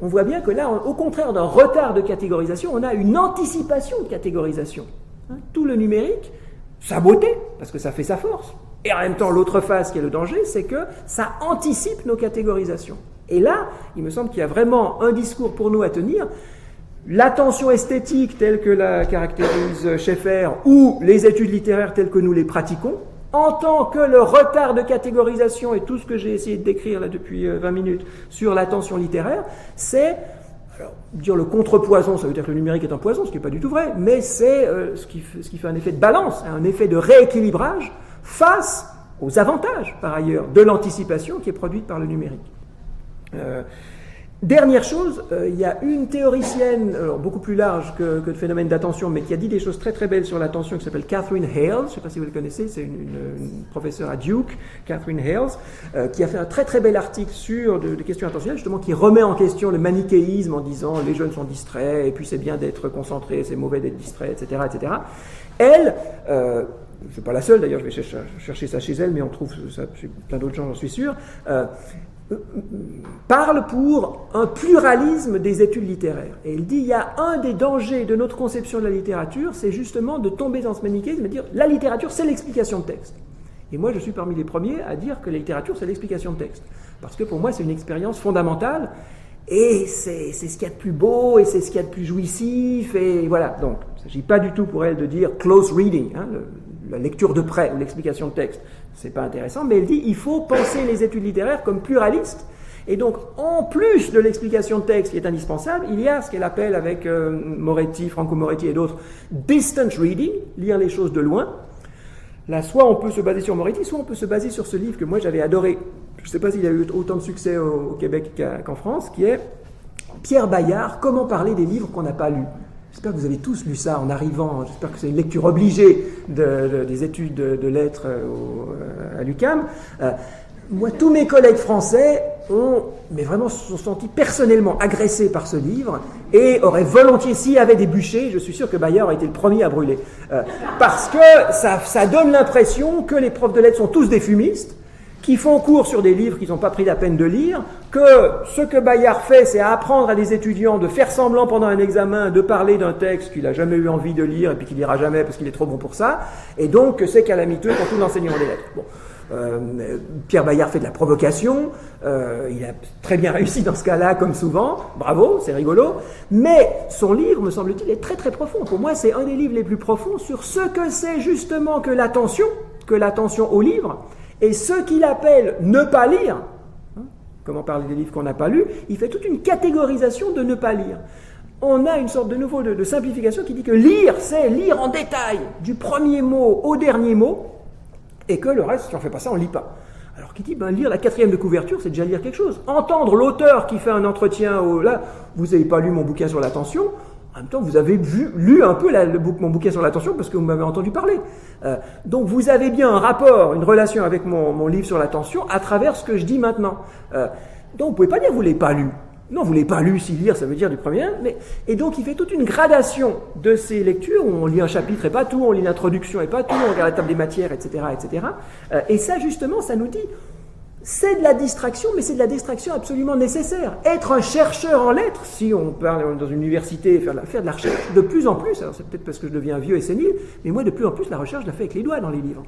On voit bien que là, au contraire d'un retard de catégorisation, on a une anticipation de catégorisation. Hein. Tout le numérique, sa beauté, parce que ça fait sa force. Et en même temps, l'autre phase qui est le danger, c'est que ça anticipe nos catégorisations. Et là, il me semble qu'il y a vraiment un discours pour nous à tenir. L'attention esthétique telle que la caractérise Schaeffer ou les études littéraires telles que nous les pratiquons, en tant que le retard de catégorisation et tout ce que j'ai essayé de décrire là depuis 20 minutes sur l'attention littéraire, c'est, alors, dire le contrepoison, ça veut dire que le numérique est un poison, ce qui n'est pas du tout vrai, mais c'est ce qui fait un effet de balance, un effet de rééquilibrage face aux avantages, par ailleurs, de l'anticipation qui est produite par le numérique. Dernière chose, il y a une théoricienne, beaucoup plus large que le phénomène d'attention, mais qui a dit des choses très très belles sur l'attention, qui s'appelle Catherine Hales, je ne sais pas si vous le connaissez, c'est une professeure à Duke, Catherine Hales, qui a fait un très très bel article sur des questions attentionnelles, justement, qui remet en question le manichéisme en disant les jeunes sont distraits, et puis c'est bien d'être concentré, c'est mauvais d'être distrait, etc. etc. Elle, je ne suis pas la seule, d'ailleurs je vais chercher ça chez elle, mais on trouve ça chez plein d'autres gens, j'en suis sûr, parle pour un pluralisme des études littéraires. Et il dit, il y a un des dangers de notre conception de la littérature, c'est justement de tomber dans ce manichéisme et de dire, la littérature, c'est l'explication de texte. Et moi, je suis parmi les premiers à dire que la littérature, c'est l'explication de texte. Parce que pour moi, c'est une expérience fondamentale, et c'est ce qu'il y a de plus beau, et c'est ce qu'il y a de plus jouissif, et voilà. Donc, il ne s'agit pas du tout pour elle de dire close reading, hein, la lecture de près, ou l'explication de texte. C'est pas intéressant, mais elle dit il faut penser les études littéraires comme pluralistes, et donc en plus de l'explication de texte qui est indispensable, il y a ce qu'elle appelle avec Moretti, Franco Moretti et d'autres, distant reading, lire les choses de loin. Là, soit on peut se baser sur Moretti, soit on peut se baser sur ce livre que moi j'avais adoré, je ne sais pas s'il a eu autant de succès au Québec qu'en France, qui est Pierre Bayard, Comment parler des livres qu'on n'a pas lus. J'espère que vous avez tous lu ça en arrivant, j'espère que c'est une lecture obligée des études de lettres à l'UQAM. Moi, tous mes collègues français se sont sentis personnellement agressés par ce livre et auraient volontiers, s'il y avait des bûchers, je suis sûr que Bayard aurait été le premier à brûler. Parce que ça donne l'impression que les profs de lettres sont tous des fumistes, qui font cours sur des livres qu'ils n'ont pas pris la peine de lire, que ce que Bayard fait, c'est apprendre à des étudiants de faire semblant pendant un examen de parler d'un texte qu'il n'a jamais eu envie de lire et puis qu'il lira jamais parce qu'il est trop bon pour ça, et donc c'est calamiteux pour tout l'enseignement des lettres. Bon. Pierre Bayard fait de la provocation, il a très bien réussi dans ce cas-là, comme souvent, bravo, c'est rigolo, mais son livre, me semble-t-il, est très très profond. Pour moi, c'est un des livres les plus profonds sur ce que c'est justement que l'attention au livre, Et ce qu'il appelle ne pas lire, comment parler des livres qu'on n'a pas lus, il fait toute une catégorisation de ne pas lire. On a une sorte de nouveau de simplification qui dit que lire, c'est lire en détail, du premier mot au dernier mot, et que le reste, si on ne fait pas ça, on ne lit pas. Alors qui dit, lire la 4e de couverture, c'est déjà lire quelque chose. Entendre l'auteur qui fait un entretien, là, vous n'avez pas lu mon bouquin sur l'attention, en même temps, vous avez lu un peu mon bouquin sur l'attention parce que vous m'avez entendu parler. Donc vous avez bien un rapport, une relation avec mon livre sur l'attention à travers ce que je dis maintenant. Donc vous ne pouvez pas dire que vous ne l'avez pas lu. Non, vous ne l'avez pas lu, si lire, ça veut dire du premier. Et donc il fait toute une gradation de ces lectures, où on lit un chapitre et pas tout, on lit l'introduction et pas tout, on regarde la table des matières, etc. etc. Et ça, justement, ça nous dit, c'est de la distraction, mais c'est de la distraction absolument nécessaire. Être un chercheur en lettres, si on parle dans une université, faire de la recherche, de plus en plus, alors c'est peut-être parce que je deviens vieux et sénile, mais moi, de plus en plus, la recherche, je la fais avec les doigts dans les livres.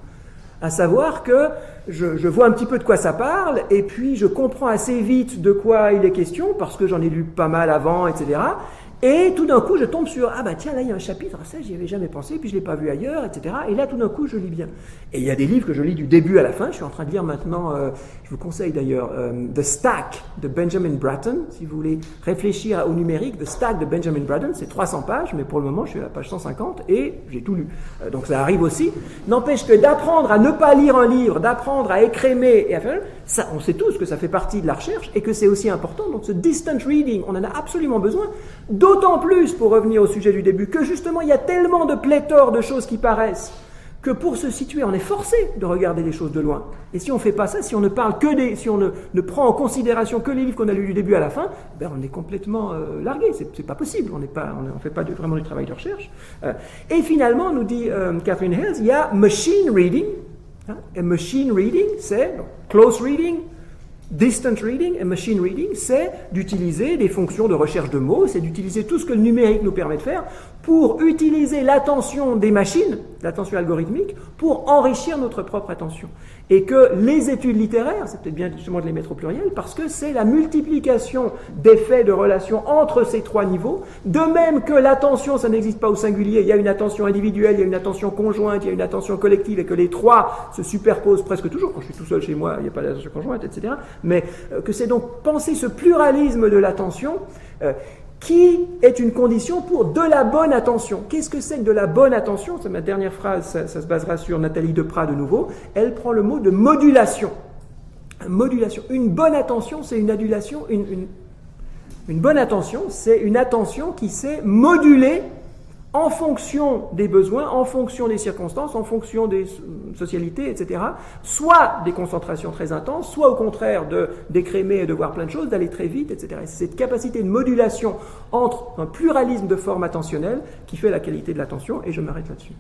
À savoir que je vois un petit peu de quoi ça parle, et puis je comprends assez vite de quoi il est question, parce que j'en ai lu pas mal avant, etc. Et tout d'un coup, je tombe sur, tiens, là, il y a un chapitre, ça, j'y avais jamais pensé, puis je l'ai pas vu ailleurs, etc. Et là, tout d'un coup, je lis bien. Et il y a des livres que je lis du début à la fin. Je suis en train de lire maintenant, je vous conseille d'ailleurs, The Stack de Benjamin Bratton. Si vous voulez réfléchir au numérique, The Stack de Benjamin Bratton, c'est 300 pages, mais pour le moment, je suis à la page 150 et j'ai tout lu. Donc ça arrive aussi. N'empêche que d'apprendre à ne pas lire un livre, d'apprendre à écrémer et à faire ça, on sait tous que ça fait partie de la recherche et que c'est aussi important. Donc ce distant reading, on en a absolument besoin. D'autant plus, pour revenir au sujet du début, que justement il y a tellement de pléthore de choses qui paraissent que pour se situer, on est forcé de regarder les choses de loin. Et si on ne fait pas ça, si on ne parle que si on ne prend en considération que les livres qu'on a lus du début à la fin, on est complètement largué. C'est pas possible. On ne fait pas vraiment du travail de recherche. Et finalement, nous dit Catherine Hayles, il y a machine reading. Et machine reading, c'est close reading, distant reading et machine reading, c'est d'utiliser des fonctions de recherche de mots, c'est d'utiliser tout ce que le numérique nous permet de faire pour utiliser l'attention des machines, l'attention algorithmique, pour enrichir notre propre attention. Et que les études littéraires, c'est peut-être bien justement de les mettre au pluriel, parce que c'est la multiplication d'effets de relations entre ces trois niveaux, de même que l'attention, ça n'existe pas au singulier, il y a une attention individuelle, il y a une attention conjointe, il y a une attention collective, et que les trois se superposent presque toujours. Quand je suis tout seul chez moi, il n'y a pas d'attention conjointe, etc. Mais que c'est donc penser ce pluralisme de l'attention qui est une condition pour de la bonne attention. Qu'est-ce que c'est que de la bonne attention? C'est ma dernière phrase, ça se basera sur Nathalie Deprat de nouveau. Elle prend le mot de modulation. Modulation. Une bonne attention, c'est une adulation. Une bonne attention, c'est une attention qui sait moduler en fonction des besoins, en fonction des circonstances, en fonction des socialités, etc. Soit des concentrations très intenses, soit au contraire d'écrémer et de voir plein de choses, d'aller très vite, etc. Et c'est cette capacité de modulation entre un pluralisme de formes attentionnelles qui fait la qualité de l'attention, et je m'arrête là-dessus.